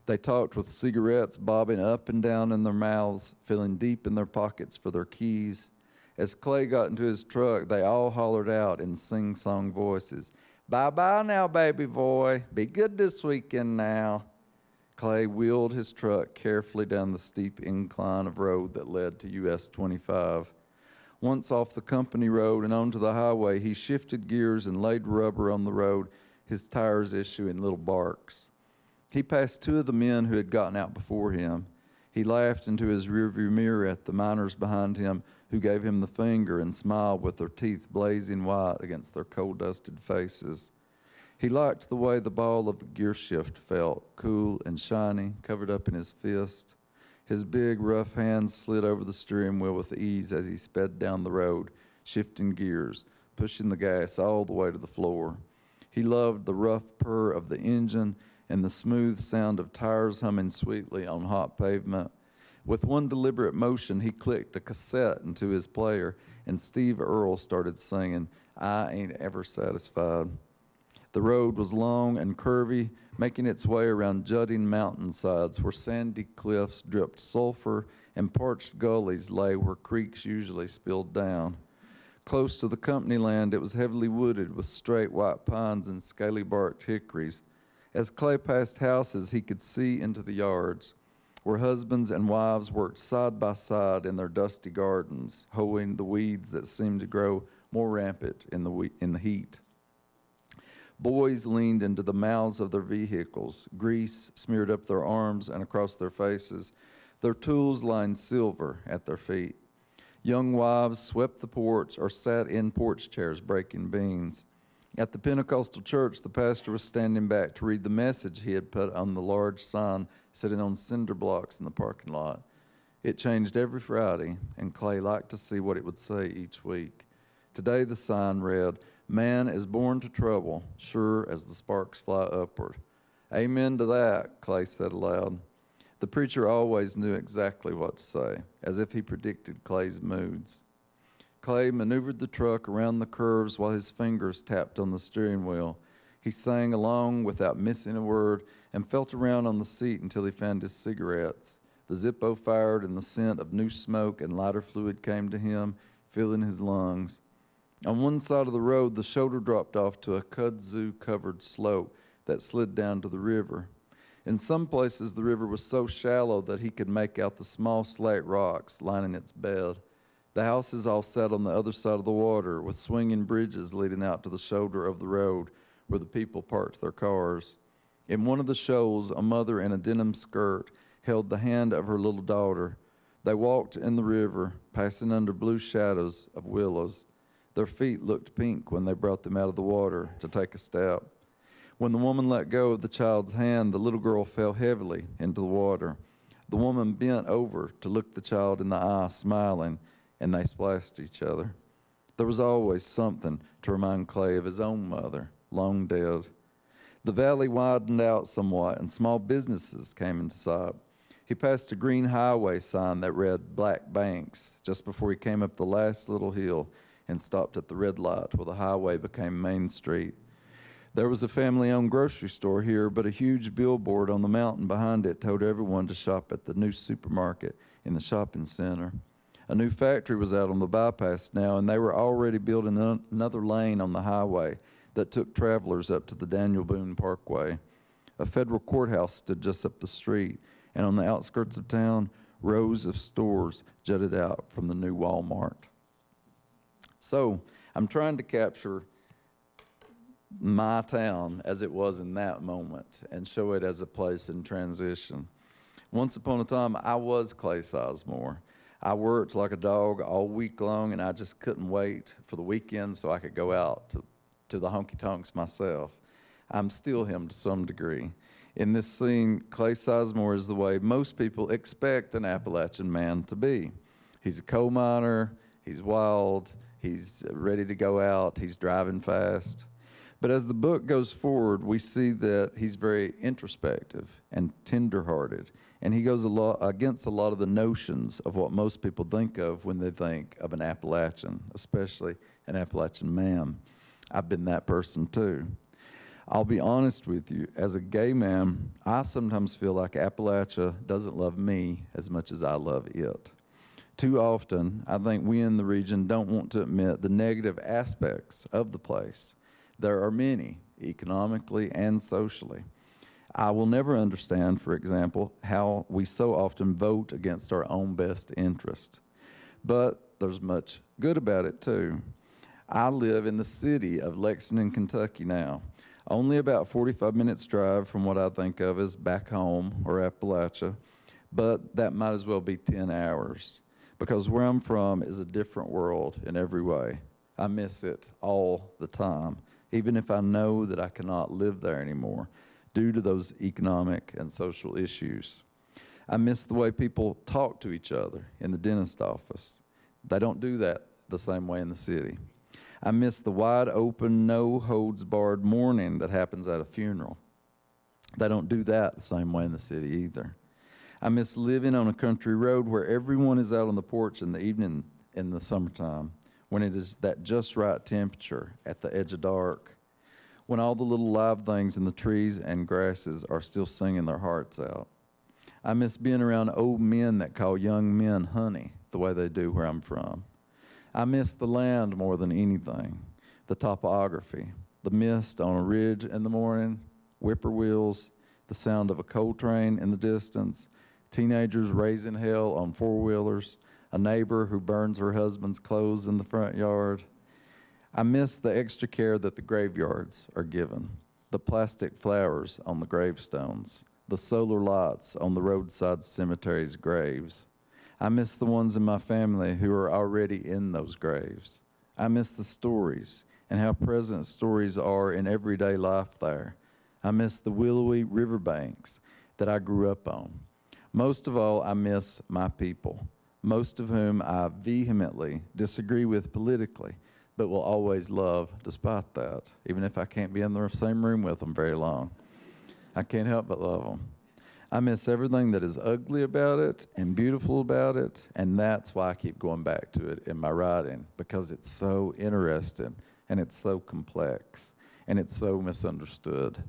They talked with cigarettes bobbing up and down in their mouths, feeling deep in their pockets for their keys. As Clay got into his truck, they all hollered out in sing-song voices, "Bye-bye now, baby boy. Be good this weekend now." Clay wheeled his truck carefully down the steep incline of road that led to US 25. Once off the company road and onto the highway, he shifted gears and laid rubber on the road, his tires issuing little barks. He passed two of the men who had gotten out before him. He laughed into his rearview mirror at the miners behind him who gave him the finger and smiled with their teeth blazing white against their coal-dusted faces. He liked the way the ball of the gear shift felt, cool and shiny, covered up in his fist. His big, rough hands slid over the steering wheel with ease as he sped down the road, shifting gears, pushing the gas all the way to the floor. He loved the rough purr of the engine and the smooth sound of tires humming sweetly on hot pavement. With one deliberate motion, he clicked a cassette into his player, and Steve Earle started singing, "I Ain't Ever Satisfied." The road was long and curvy, making its way around jutting mountainsides where sandy cliffs dripped sulfur and parched gullies lay where creeks usually spilled down. Close to the company land, it was heavily wooded with straight white pines and scaly-barked hickories. As Clay passed houses, he could see into the yards, where husbands and wives worked side by side in their dusty gardens, hoeing the weeds that seemed to grow more rampant in the heat. Boys leaned into the mouths of their vehicles, grease smeared up their arms and across their faces, their tools lined silver at their feet. Young wives swept the porch or sat in porch chairs breaking beans. At the Pentecostal church, the pastor was standing back to read the message he had put on the large sign sitting on cinder blocks in the parking lot. It changed every Friday, and Clay liked to see what it would say each week. Today the sign read, "Man is born to trouble, sure as the sparks fly upward." "Amen to that," Clay said aloud. The preacher always knew exactly what to say, as if he predicted Clay's moods. Clay maneuvered the truck around the curves while his fingers tapped on the steering wheel. He sang along without missing a word and felt around on the seat until he found his cigarettes. The Zippo fired and the scent of new smoke and lighter fluid came to him, filling his lungs. On one side of the road, the shoulder dropped off to a kudzu-covered slope that slid down to the river. In some places, the river was so shallow that he could make out the small slate rocks lining its bed. The houses all sat on the other side of the water, with swinging bridges leading out to the shoulder of the road where the people parked their cars. In one of the shoals, a mother in a denim skirt held the hand of her little daughter. They walked in the river, passing under blue shadows of willows. Their feet looked pink when they brought them out of the water to take a step. When the woman let go of the child's hand, the little girl fell heavily into the water. The woman bent over to look the child in the eye, smiling, and they splashed each other. There was always something to remind Clay of his own mother, long dead. The valley widened out somewhat, and small businesses came into sight. He passed a green highway sign that read Black Banks just before he came up the last little hill and stopped at the red light where the highway became Main Street. There was a family-owned grocery store here, but a huge billboard on the mountain behind it told everyone to shop at the new supermarket in the shopping center. A new factory was out on the bypass now, and they were already building another lane on the highway that took travelers up to the Daniel Boone Parkway. A federal courthouse stood just up the street, and on the outskirts of town, rows of stores jutted out from the new Walmart. So I'm trying to capture my town as it was in that moment and show it as a place in transition. Once upon a time, I was Clay Sizemore. I worked like a dog all week long, and I just couldn't wait for the weekend so I could go out to the honky-tonks myself. I'm still him to some degree. In this scene, Clay Sizemore is the way most people expect an Appalachian man to be. He's a coal miner, he's wild, he's ready to go out, he's driving fast. But as the book goes forward, we see that he's very introspective and tender-hearted, and he goes against a lot of the notions of what most people think of when they think of an Appalachian, especially an Appalachian man. I've been that person too. I'll be honest with you, as a gay man, I sometimes feel like Appalachia doesn't love me as much as I love it. Too often, I think we in the region don't want to admit the negative aspects of the place. There are many, economically and socially. I will never understand, for example, how we so often vote against our own best interest. But there's much good about it too. I live in the city of Lexington, Kentucky now. Only about 45 minutes drive from what I think of as back home or Appalachia, but that might as well be 10 hours because where I'm from is a different world in every way. I miss it all the time, even if I know that I cannot live there anymore due to those economic and social issues. I miss the way people talk to each other in the dentist office. They don't do that the same way in the city. I miss the wide open, no holds barred mourning that happens at a funeral. They don't do that the same way in the city either. I miss living on a country road where everyone is out on the porch in the evening in the summertime, when it is that just right temperature at the edge of dark, when all the little live things in the trees and grasses are still singing their hearts out. I miss being around old men that call young men honey the way they do where I'm from. I miss the land more than anything, the topography, the mist on a ridge in the morning, whippoorwills, the sound of a coal train in the distance, teenagers raising hell on four-wheelers, a neighbor who burns her husband's clothes in the front yard. I miss the extra care that the graveyards are given, the plastic flowers on the gravestones, the solar lights on the roadside cemeteries' graves. I miss the ones in my family who are already in those graves. I miss the stories and how present stories are in everyday life there. I miss the willowy riverbanks that I grew up on. Most of all, I miss my people, most of whom I vehemently disagree with politically, but will always love despite that, even if I can't be in the same room with them very long. I can't help but love them. I miss everything that is ugly about it and beautiful about it, and that's why I keep going back to it in my writing, because it's so interesting, and it's so complex, and it's so misunderstood.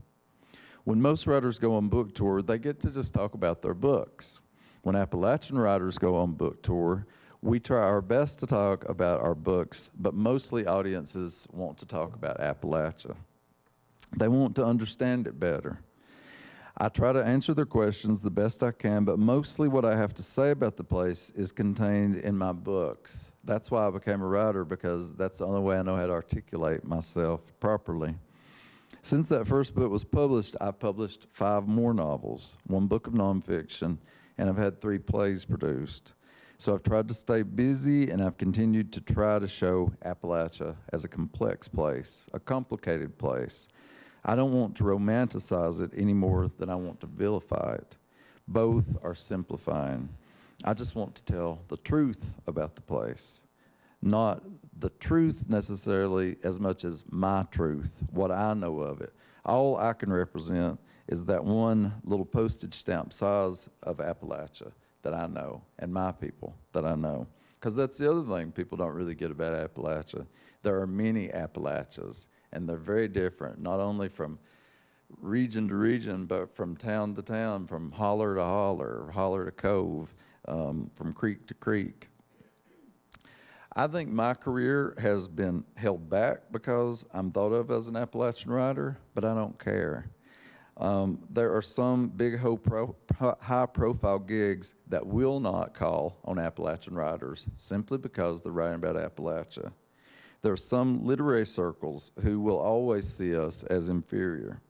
When most writers go on book tour, they get to just talk about their books. When Appalachian writers go on book tour, we try our best to talk about our books, but mostly audiences want to talk about Appalachia. They want to understand it better. I try to answer their questions the best I can, but mostly what I have to say about the place is contained in my books. That's why I became a writer, because that's the only way I know how to articulate myself properly. Since that first book was published, I've published 5 more novels, 1 book of nonfiction, and I've had 3 plays produced. So I've tried to stay busy, and I've continued to try to show Appalachia as a complex place, a complicated place. I don't want to romanticize it any more than I want to vilify it. Both are simplifying. I just want to tell the truth about the place, not the truth necessarily as much as my truth, what I know of it. All I can represent is that one little postage stamp size of Appalachia that I know, and my people that I know. Because that's the other thing people don't really get about Appalachia. There are many Appalachias, and they're very different, not only from region to region, but from town to town, from holler to holler, holler to cove, from creek to creek. I think my career has been held back because I'm thought of as an Appalachian writer, but I don't care. There are some big high-profile gigs that will not call on Appalachian writers simply because they're writing about Appalachia. There are some literary circles who will always see us as inferior.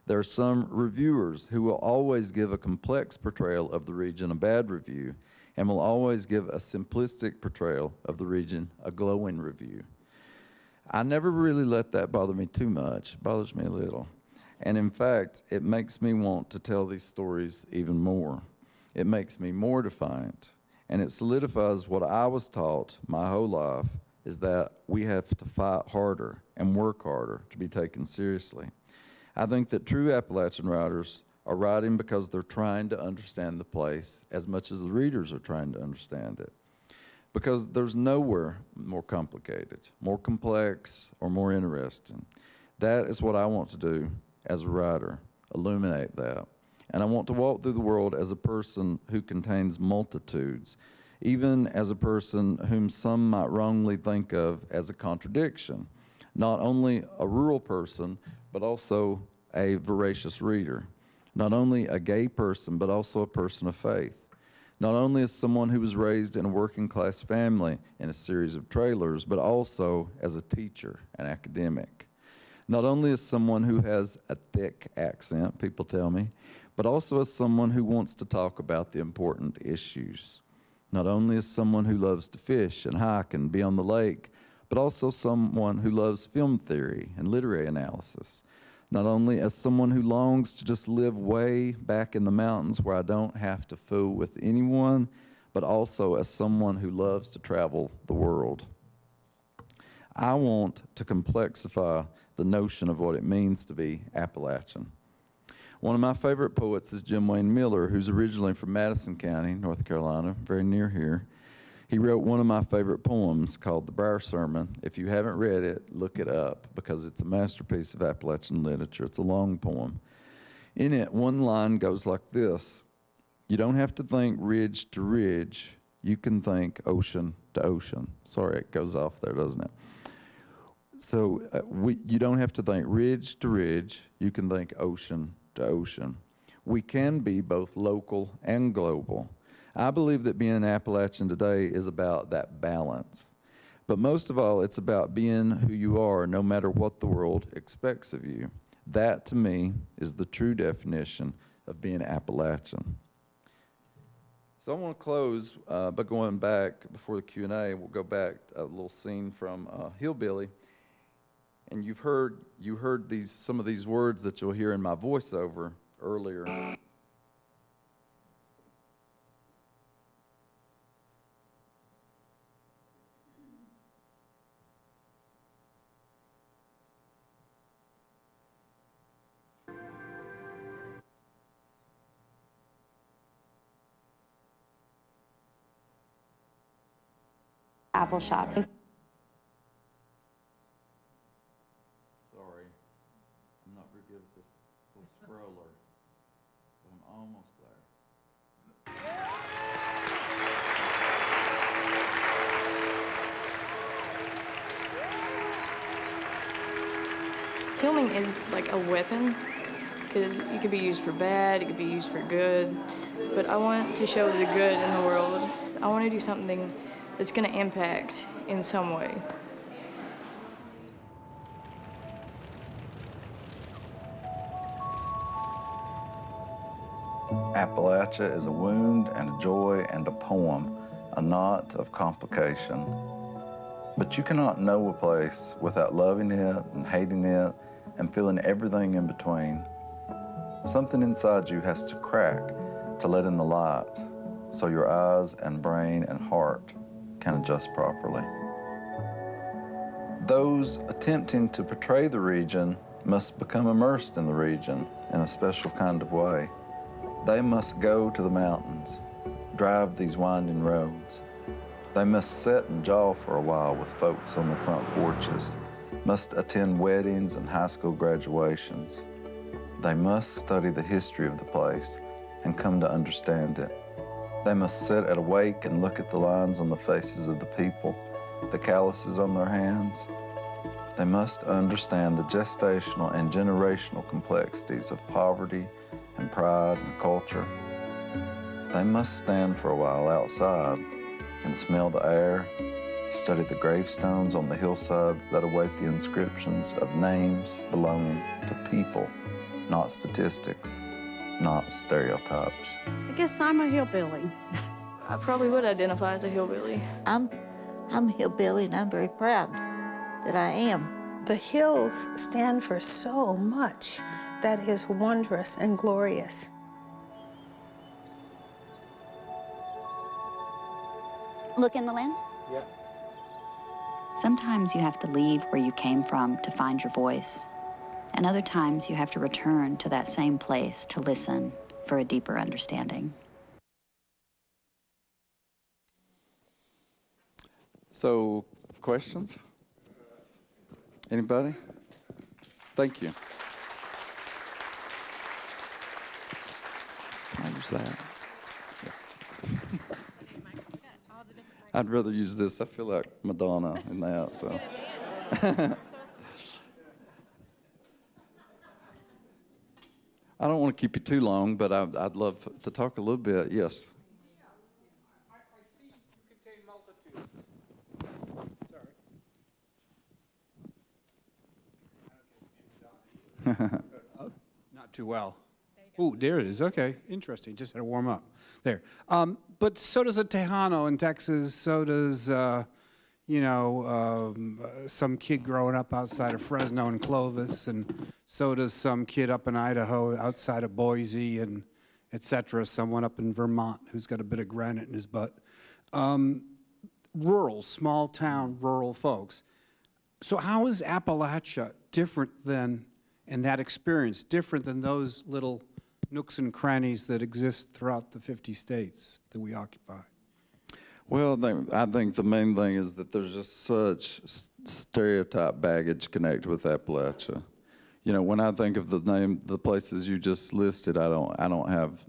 There are some reviewers who will always give a complex portrayal of the region a bad review, and will always give a simplistic portrayal of the region a glowing review. I never really let that bother me too much. It bothers me a little. And in fact, it makes me want to tell these stories even more. It makes me more defiant, and it solidifies what I was taught my whole life, is that we have to fight harder and work harder to be taken seriously. I think that true Appalachian writers are writing because they're trying to understand the place as much as the readers are trying to understand it. Because there's nowhere more complicated, more complex, or more interesting. That is what I want to do as a writer, illuminate that. And I want to walk through the world as a person who contains multitudes, even as a person whom some might wrongly think of as a contradiction. Not only a rural person, but also a voracious reader. Not only a gay person, but also a person of faith. Not only as someone who was raised in a working class family in a series of trailers, but also as a teacher, an academic. not only as someone who has a thick accent, people tell me, but also as someone who wants to talk about the important issues. Not only as someone who loves to fish and hike and be on the lake, but also someone who loves film theory and literary analysis. Not only as someone who longs to just live way back in the mountains where I don't have to fool with anyone, but also as someone who loves to travel the world. I want to complexify the notion of what it means to be Appalachian. One of my favorite poets is Jim Wayne Miller, who's originally from Madison County, North Carolina, very near here. He wrote one of my favorite poems called The Briar Sermon. If you haven't read it, look it up because it's a masterpiece of Appalachian literature. It's a long poem. In it, one line goes like this: you don't have to think ridge to ridge, you can think ocean to ocean. Sorry, it goes off there, doesn't it? So you don't have to think ridge to ridge, you can think ocean to ocean. We can be both local and global. I believe that being Appalachian today is about that balance. But most of all, it's about being who you are, no matter what the world expects of you. That, to me, is the true definition of being Appalachian. So I want to close by going back, before the Q&A, we'll go back a little scene from Hillbilly. And you heard some of these words that you'll hear in my voiceover earlier. Apple shop. Sorry, I'm not very good at this little scroller, but I'm almost there. Filming is like a weapon because it could be used for bad, it could be used for good, but I want to show the good in the world. I want to do something that's going to impact in some way. Appalachia is a wound and a joy and a poem, a knot of complication. But you cannot know a place without loving it and hating it and feeling everything in between. Something inside you has to crack to let in the light, so your eyes and brain and heart can adjust properly. Those attempting to portray the region must become immersed in the region in a special kind of way. They must go to the mountains, drive these winding roads. They must sit and jaw for a while with folks on the front porches, must attend weddings and high school graduations. They must study the history of the place and come to understand it. They must sit at a wake and look at the lines on the faces of the people, the calluses on their hands. They must understand the gestational and generational complexities of poverty and pride and culture. They must stand for a while outside and smell the air, study the gravestones on the hillsides that await the inscriptions of names belonging to people, not statistics, not stereotypes. I guess I'm a hillbilly. I probably would identify as a hillbilly. I'm a hillbilly, and I'm very proud that I am. The hills stand for so much that is wondrous and glorious. Look in the lens? Yeah. Sometimes you have to leave where you came from to find your voice. And other times you have to return to that same place to listen for a deeper understanding. So, questions? Anybody? Thank you. Can I use that? Yeah. I'd rather use this. I feel like Madonna in that, so. I don't want to keep you too long, but I'd love to talk a little bit. Yes. I see you contain multitudes. Sorry. Not too well. Oh, there it is. Okay, interesting. Just had to warm up. There. But so does a Tejano in Texas. So does, some kid growing up outside of Fresno and Clovis. And so does some kid up in Idaho outside of Boise and et cetera. Someone up in Vermont who's got a bit of granite in his butt. Rural, small town, rural folks. So how is Appalachia different than, and that experience, different than those little nooks and crannies that exist throughout the 50 states that we occupy? Well, I think the main thing is that there's just such stereotype baggage connected with Appalachia. You know, when I think of the places you just listed, I don't have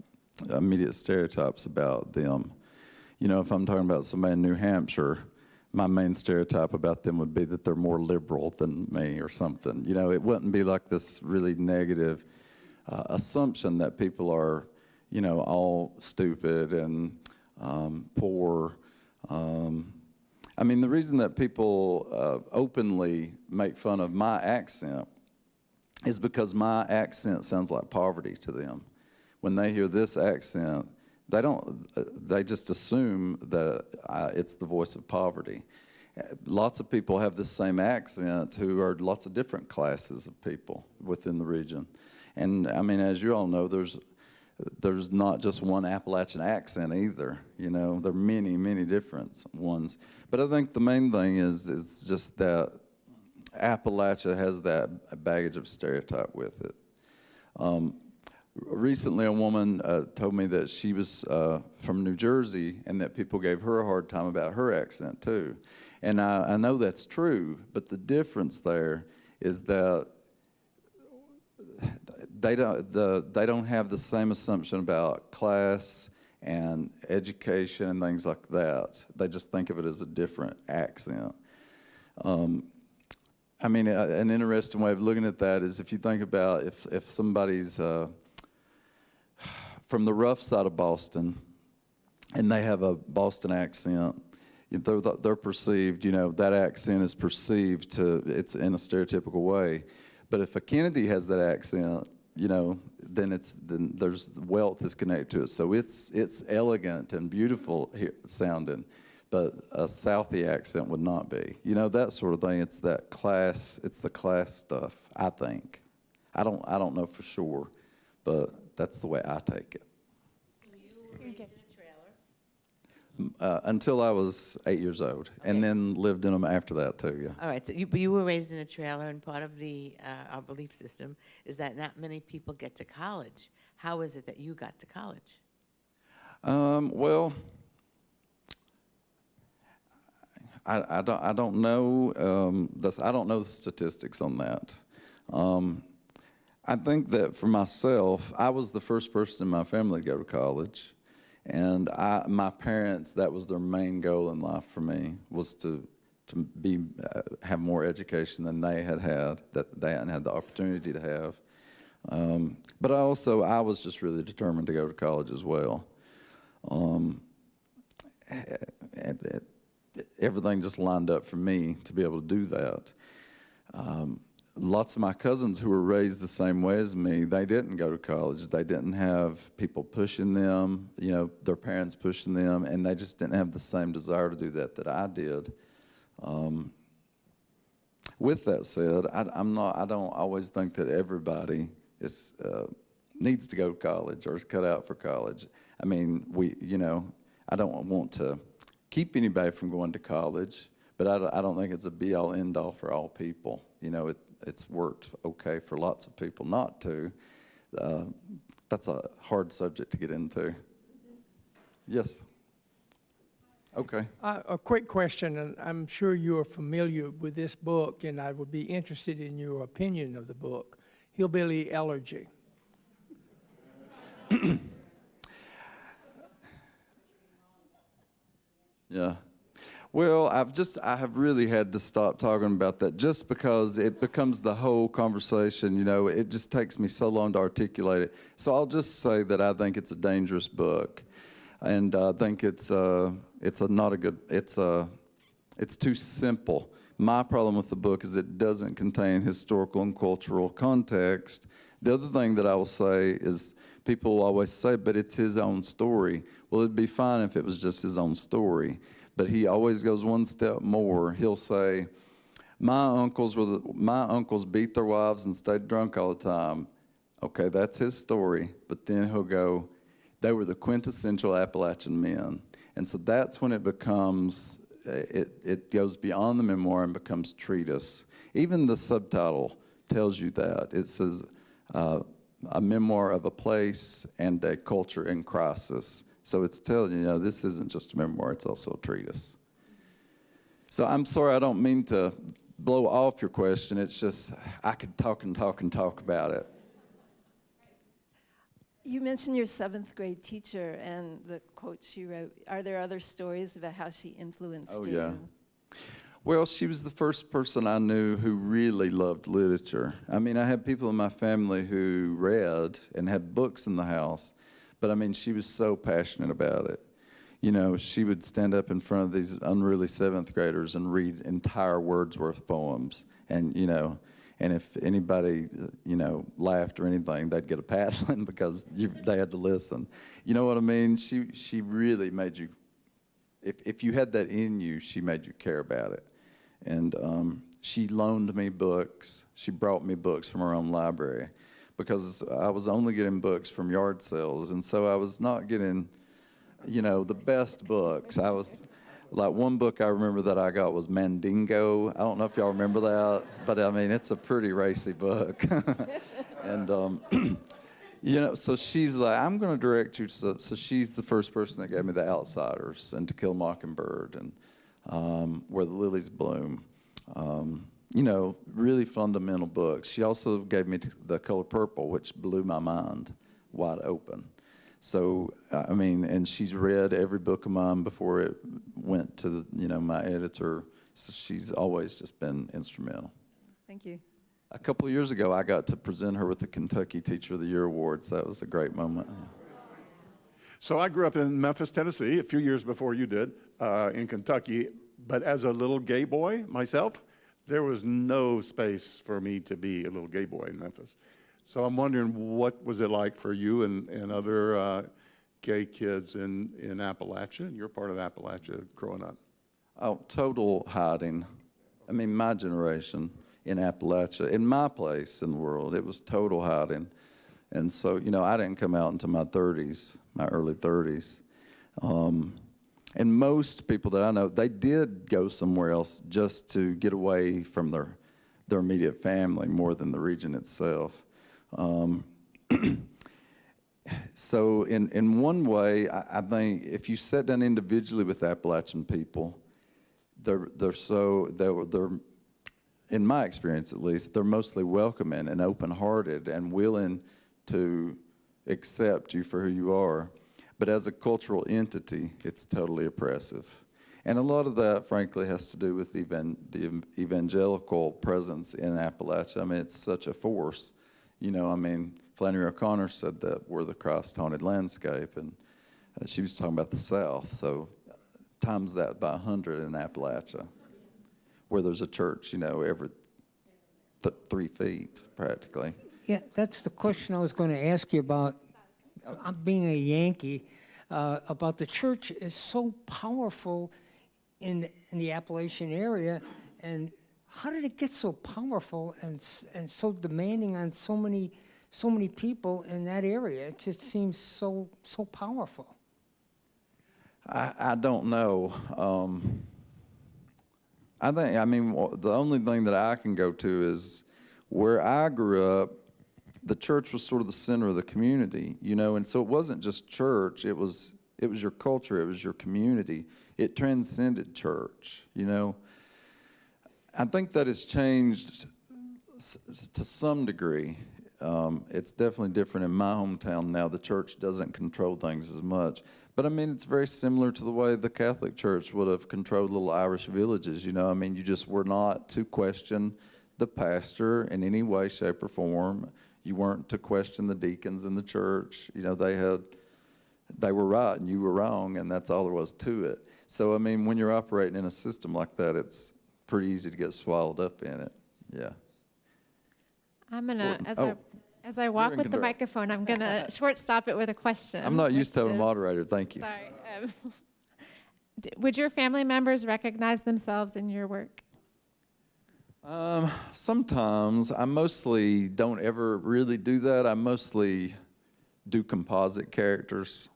immediate stereotypes about them. You know, if I'm talking about somebody in New Hampshire, my main stereotype about them would be that they're more liberal than me or something. You know, it wouldn't be like this really negative assumption that people are, you know, all stupid and poor. I mean, the reason that people openly make fun of my accent is because my accent sounds like poverty to them. When they hear this accent, they just assume that it's the voice of poverty. Lots of people have the same accent who are lots of different classes of people within the region. And I mean, as you all know, there's not just one Appalachian accent either. You know, there are many, many different ones. But I think the main thing is just that Appalachia has that baggage of stereotype with it. Recently, a woman told me that she was from New Jersey and that people gave her a hard time about her accent too. And I know that's true, but the difference there is that they don't have the same assumption about class and education and things like that. They just think of it as a different accent. I mean, an interesting way of looking at that is if you think about if somebody's from the rough side of Boston and they have a Boston accent, they're perceived, you know, that accent is perceived it's in a stereotypical way. But if a Kennedy has that accent, you know, then there's wealth is connected to it. So it's elegant and beautiful sounding, but a Southie accent would not be. You know, that sort of thing. It's that class. It's the class stuff. I think. I don't know for sure, but that's the way I take it. So you were raised in a trailer? Until I was 8 years old, and then lived in them after that too. Yeah. All right, so you were raised in a trailer, and part of our belief system is that not many people get to college. How is it that you got to college? Well, I don't know. I don't know the statistics on that. I think that for myself, I was the first person in my family to go to college, and my parents, that was their main goal in life for me, was to have more education than they had, that they hadn't had the opportunity to have. But I was just really determined to go to college as well. Everything just lined up for me to be able to do that. Lots of my cousins who were raised the same way as me, they didn't go to college. They didn't have people pushing them, you know, their parents pushing them, and they just didn't have the same desire to do that I did. With that said, I don't always think that everybody needs to go to college or is cut out for college. I mean, I don't want to keep anybody from going to college, but I don't think it's a be-all, end-all for all people. You know, it's worked okay for lots of people not to. That's a hard subject to get into. Yes. Okay. A quick question, and I'm sure you are familiar with this book, and I would be interested in your opinion of the book, Hillbilly Elegy. Yeah. Well, I have really had to stop talking about that just because it becomes the whole conversation. You know, it just takes me so long to articulate it. So I'll just say that I think it's a dangerous book, and I think it's too simple. My problem with the book is it doesn't contain historical and cultural context. The other thing that I will say is people always say, but it's his own story. Well, it'd be fine if it was just his own story, but he always goes one step more. He'll say, my uncles beat their wives and stayed drunk all the time. Okay, that's his story, but then he'll go, they were the quintessential Appalachian men. And so that's when it becomes, it goes beyond the memoir and becomes treatise. Even the subtitle tells you that. It says, a memoir of a place and a culture in crisis. So it's telling you, this isn't just a memoir, it's also a treatise. So I'm sorry, I don't mean to blow off your question. It's just, I could talk and talk and talk about it. You mentioned your 7th grade teacher and the quotes she wrote. Are there other stories about how she influenced you? Oh, yeah. Well, she was the first person I knew who really loved literature. I mean, I had people in my family who read and had books in the house, but I mean, she was so passionate about it. She would stand up in front of these unruly 7th graders and read entire Wordsworth poems. And, and if anybody, laughed or anything, they'd get a paddling because they had to listen. You know what I mean? She really made you, if you had that in you, she made you care about it. And she loaned me books. She brought me books from her own library because I was only getting books from yard sales. And so I was not getting, the best books. I was, like, one book I remember that I got was Mandingo. I don't know if y'all remember that, but I mean, it's a pretty racy book. And, so she's like, I'm going to direct you. So she's the first person that gave me The Outsiders and To Kill a Mockingbird and Where the Lilies Bloom. Really fundamental books. She also gave me The Color Purple, which blew my mind wide open. So, I mean, and she's read every book of mine before it went to, my editor. So she's always just been instrumental. Thank you. A couple of years ago, I got to present her with the Kentucky Teacher of the Year Award, so that was a great moment. So I grew up in Memphis, Tennessee, a few years before you did, in Kentucky. But as a little gay boy myself, there was no space for me to be a little gay boy in Memphis. So I'm wondering, what was it like for you and other gay kids in Appalachia? You're part of Appalachia growing up. Oh, total hiding. I mean, my generation in Appalachia, in my place in the world, it was total hiding. And so, I didn't come out until my 30s, my early 30s. And most people that I know, they did go somewhere else just to get away from their immediate family more than the region itself. So in one way, I think if you sit down individually with Appalachian people, they're in my experience at least, they're mostly welcoming and open-hearted and willing to accept you for who you are. But as a cultural entity, it's totally oppressive. And a lot of that, frankly, has to do with the evangelical presence in Appalachia. I mean, it's such a force. Flannery O'Connor said that we're the Christ-haunted landscape, and she was talking about the South. So times that by 100 in Appalachia, where there's a church, every 3 feet practically. Yeah, that's the question I was going to ask you about. I'm being a Yankee, about the church is so powerful in the Appalachian area, and how did it get so powerful and so demanding on so many people in that area? It just seems so powerful. I don't know. The only thing that I can go to is where I grew up. The church was sort of the center of the community, and so it wasn't just church. It was your culture. It was your community. It transcended church. I think that has changed to some degree. It's definitely different in my hometown now. The church doesn't control things as much. But I mean, it's very similar to the way the Catholic Church would have controlled little Irish villages. You just were not to question the pastor in any way, shape, or form. You weren't to question the deacons in the church. They were right and you were wrong, and that's all there was to it. So, I mean, when you're operating in a system like that, it's pretty easy to get swallowed up in it. Yeah. I'm gonna, Well, as I walk in with the control. microphone, I'm gonna short stop it with a question. I'm not used to having a which is- moderator. Thank you. Sorry. Would your family members recognize themselves in your work? Sometimes. I mostly don't ever really do that. I mostly do composite characters.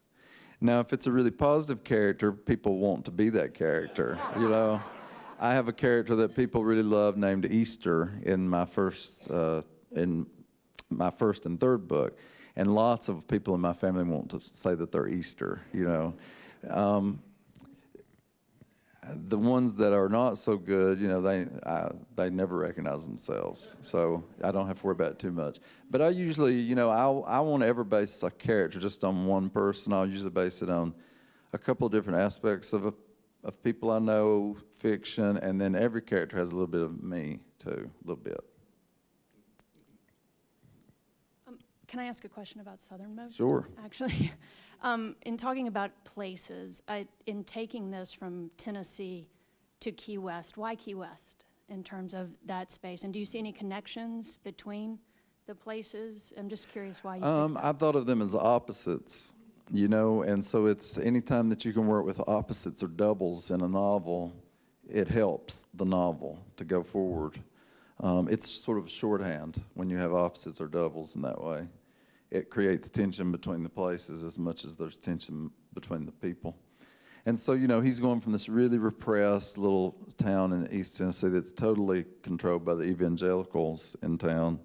Now, if it's a really positive character, people want to be that character, you know. I have a character that people really love named Easter in my first and third book, and lots of people in my family want to say that they're Easter, you know. The ones that are not so good, you know, they never recognize themselves, so I don't have to worry about it too much. But I usually, you know, I won't ever base a character just on one person. I'll usually base it on a couple of different aspects of people I know, fiction, and then every character has a little bit of me too, a little bit. Can I ask a question about Southernmost? Sure. Actually, in talking about places, in taking this from Tennessee to Key West, why Key West in terms of that space? And do you see any connections between the places? I'm just curious why you picked that. I thought of them as opposites, you know, and so it's anytime that you can work with opposites or doubles in a novel, it helps the novel to go forward. It's sort of shorthand when you have opposites or doubles in that way. It creates tension between the places as much as there's tension between the people. And so, you know, he's going from this really repressed little town in East Tennessee that's totally controlled by the evangelicals in town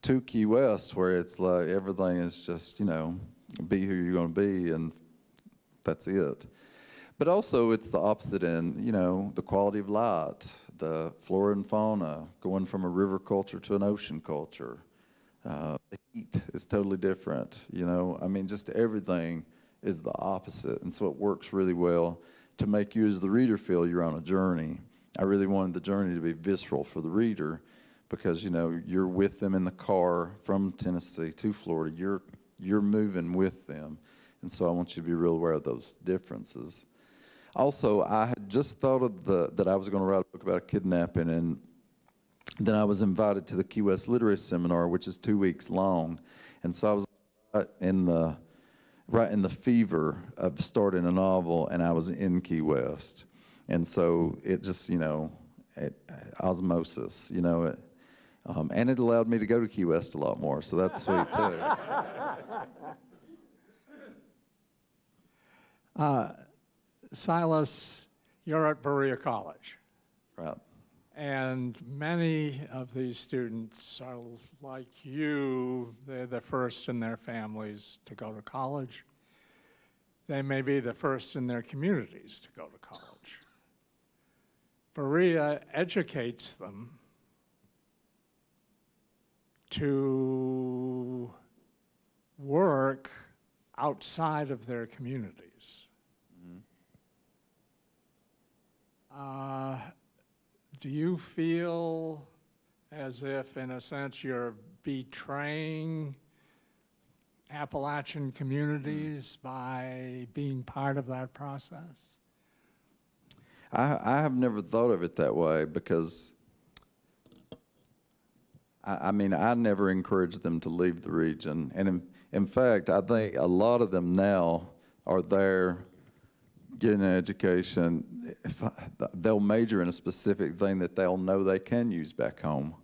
to Key West, where it's like everything is just, you know, be who you're going to be, and that's it. But also it's the opposite end, you know, the quality of light, the flora and fauna, going from a river culture to an ocean culture. The heat is totally different, you know. I mean, just everything is the opposite, and so it works really well to make you as the reader feel you're on a journey. I really wanted the journey to be visceral for the reader because, you know, you're with them in the car from Tennessee to Florida. You're moving with them, and so I want you to be real aware of those differences. Also, I had just thought of that I was going to write a book about a kidnapping, and then I was invited to the Key West Literary Seminar, which is 2 weeks long, and so I was right in the fever of starting a novel, and I was in Key West, and so it just, you know, osmosis, you know, and it allowed me to go to Key West a lot more, so that's sweet too. Silas, you're at Berea College. Right. And many of these students are like you. They're the first in their families to go to college. They may be the first in their communities to go to college. Berea educates them to work outside of their communities. Do you feel as if, in a sense, you're betraying Appalachian communities by being part of that process? I have never thought of it that way because, I mean, I never encouraged them to leave the region. And in fact, I think a lot of them now are there getting an education. They'll major in a specific thing that they'll know they can use back home.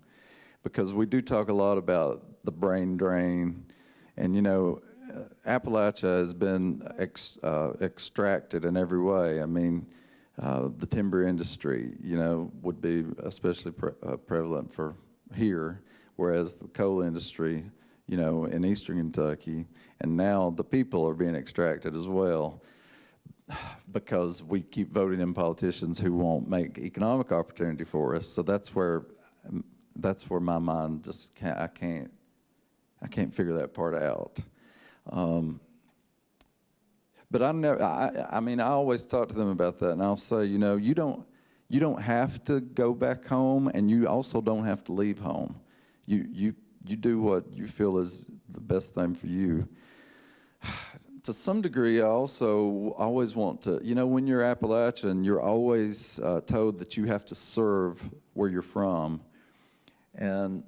Because we do talk a lot about the brain drain. And, you know, Appalachia has been extracted in every way. I mean, the timber industry, you know, would be especially prevalent for here, whereas the coal industry, you know, in eastern Kentucky, and now the people are being extracted as well because we keep voting in politicians who won't make economic opportunity for us. So that's where my mind just I can't figure that part out. But I mean, I always talk to them about that, and I'll say, you know, you don't have to go back home, and you also don't have to leave home. You do what you feel is the best thing for you. To some degree, I also always want to, when you're Appalachian, you're always told that you have to serve where you're from. And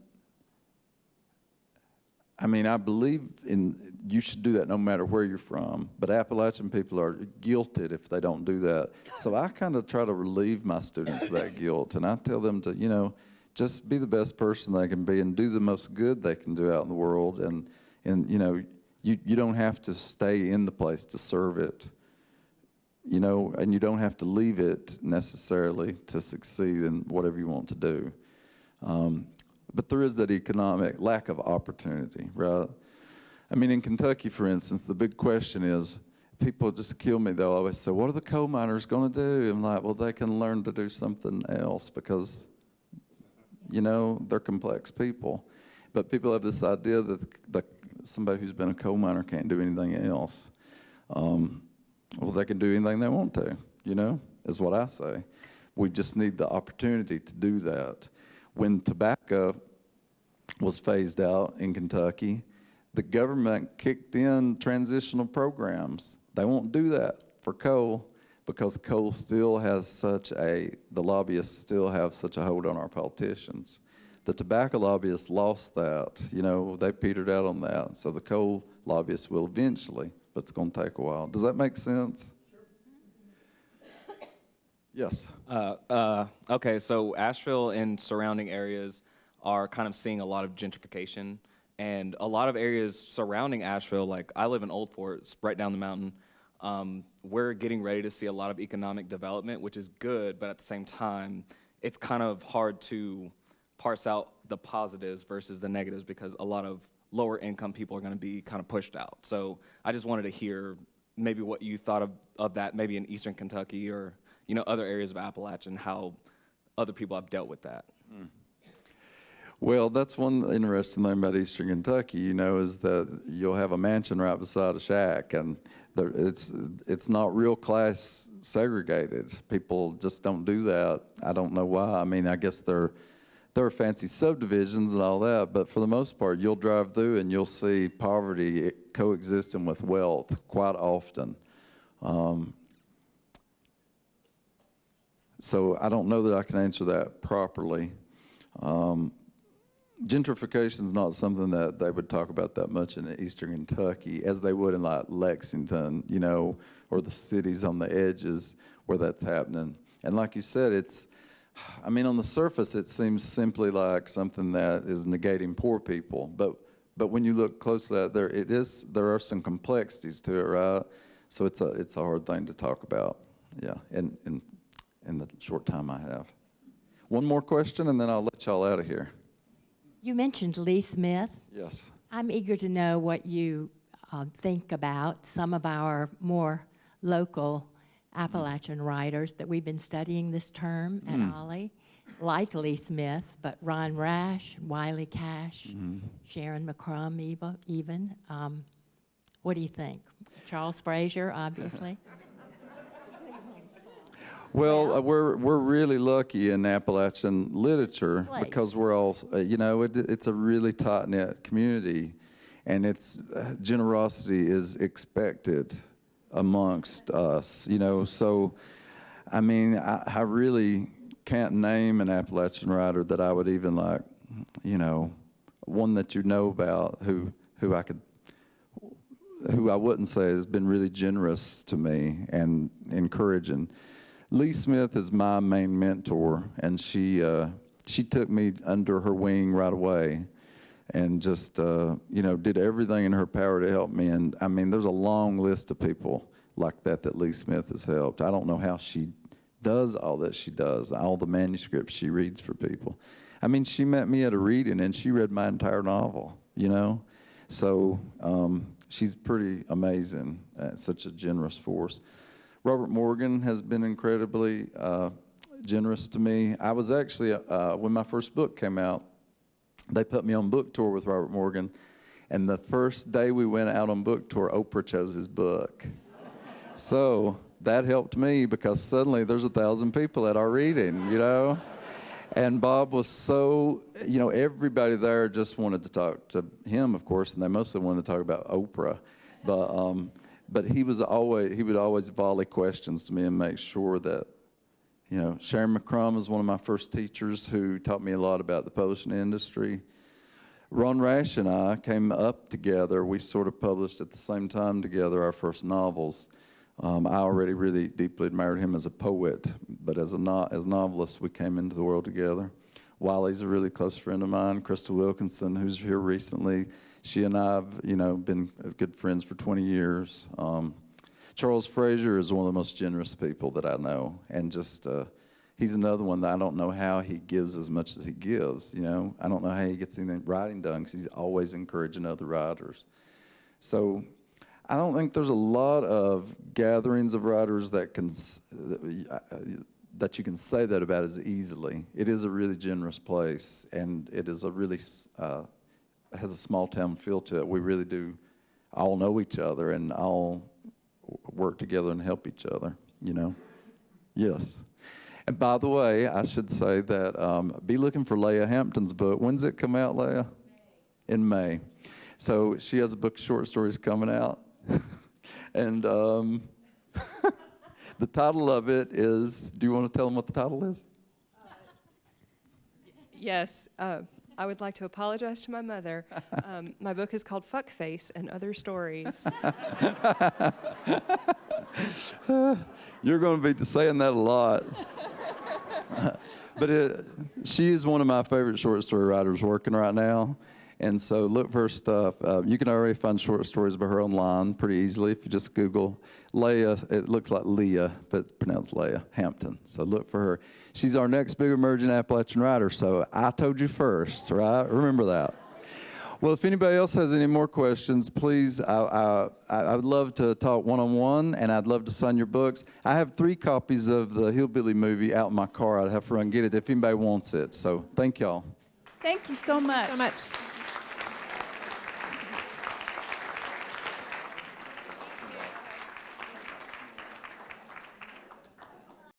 I mean, I believe you should do that no matter where you're from, but Appalachian people are guilted if they don't do that. So I kind of try to relieve my students of that guilt, and I tell them to, just be the best person they can be and do the most good they can do out in the world. And you don't have to stay in the place to serve it, and you don't have to leave it necessarily to succeed in whatever you want to do. But there is that economic lack of opportunity, right? I mean, in Kentucky, for instance, the big question is, people just kill me. They'll always say, what are the coal miners going to do? I'm like, well, they can learn to do something else because, they're complex people. But people have this idea that somebody who's been a coal miner can't do anything else. Well, they can do anything they want to, is what I say. We just need the opportunity to do that. When tobacco was phased out in Kentucky, the government kicked in transitional programs. They won't do that for coal because coal still has the lobbyists still have such a hold on our politicians. The tobacco lobbyists lost that. They petered out on that. So the coal lobbyists will eventually, but it's going to take a while. Does that make sense? Yes. Okay, so Asheville and surrounding areas are kind of seeing a lot of gentrification, and a lot of areas surrounding Asheville, like I live in Old Fort, it's right down the mountain. We're getting ready to see a lot of economic development, which is good, but at the same time, it's kind of hard to parse out the positives versus the negatives because a lot of lower income people are going to be kind of pushed out. So I just wanted to hear maybe what you thought of that, maybe in Eastern Kentucky or other areas of Appalachian, how other people have dealt with that. Well, that's one interesting thing about Eastern Kentucky, is that you'll have a mansion right beside a shack, and it's not real class segregated. People just don't do that. I don't know why. I mean, I guess there are fancy subdivisions and all that, but for the most part, you'll drive through and you'll see poverty coexisting with wealth quite often. So I don't know that I can answer that properly. Gentrification is not something that they would talk about that much in Eastern Kentucky as they would in like Lexington, or the cities on the edges where that's happening. And like you said, on the surface, it seems simply like something that is negating poor people. But when you look closely at it, there are some complexities to it, right? So it's a hard thing to talk about, yeah, in the short time I have. One more question, and then I'll let y'all out of here. You mentioned Lee Smith. Yes. I'm eager to know what you think about some of our more local Appalachian writers that we've been studying this term at Ollie, like Lee Smith, but Ron Rash, Wiley Cash, Sharon McCrum even. What do you think? Charles Frazier, obviously. Well, we're really lucky in Appalachian literature because we're all, it's a really tight-knit community, and generosity is expected amongst us, So, I really can't name an Appalachian writer that I would even like, one that about who I wouldn't say has been really generous to me and encouraging. Lee Smith is my main mentor, and she took me under her wing right away and just, did everything in her power to help me. And, there's a long list of people like that Lee Smith has helped. I don't know how she does all that she does, all the manuscripts she reads for people. She met me at a reading, and she read my entire novel, So she's pretty amazing, such a generous force. Robert Morgan has been incredibly generous to me. I was actually, when my first book came out, they put me on book tour with Robert Morgan, and the first day we went out on book tour, Oprah chose his book. So that helped me because suddenly there's 1,000 people at our reading, And Bob was so, everybody there just wanted to talk to him, of course, and they mostly wanted to talk about Oprah. But he would always volley questions to me and make sure that, Sharon McCrum is one of my first teachers who taught me a lot about the publishing industry. Ron Rash and I came up together. We sort of published at the same time together our first novels. I already really deeply admired him as a poet, but as novelists, we came into the world together. Wiley's a really close friend of mine. Crystal Wilkinson, who's here recently, she and I have, been good friends for 20 years. Charles Frazier is one of the most generous people that I know, and just he's another one that I don't know how he gives as much as he gives. I don't know how he gets anything writing done because he's always encouraging other writers. So I don't think there's a lot of gatherings of writers that you can say that about as easily. It is a really generous place, and it is a really has a small town feel to it. We really do all know each other and all work together and help each other, Yes. And by the way, I should say that be looking for Leah Hampton's book. When's it come out, Leah? In May. So she has a book of short stories coming out. And the title of it is, do you want to tell them what the title is? Yes. I would like to apologize to my mother. My book is called Fuckface and Other Stories. You're going to be saying that a lot. But she is one of my favorite short story writers working right now. And so look for her stuff. You can already find short stories by her online pretty easily if you just Google Leah. It looks like Leah, but pronounced Leah Hampton. So look for her. She's our next big emerging Appalachian writer. So I told you first, right? Remember that. Well, if anybody else has any more questions, please, I would love to talk one-on-one, and I'd love to sign your books. I have 3 copies of the Hillbilly movie out in my car. I'd have to run and get it if anybody wants it. So thank y'all. Thank you so much. So much.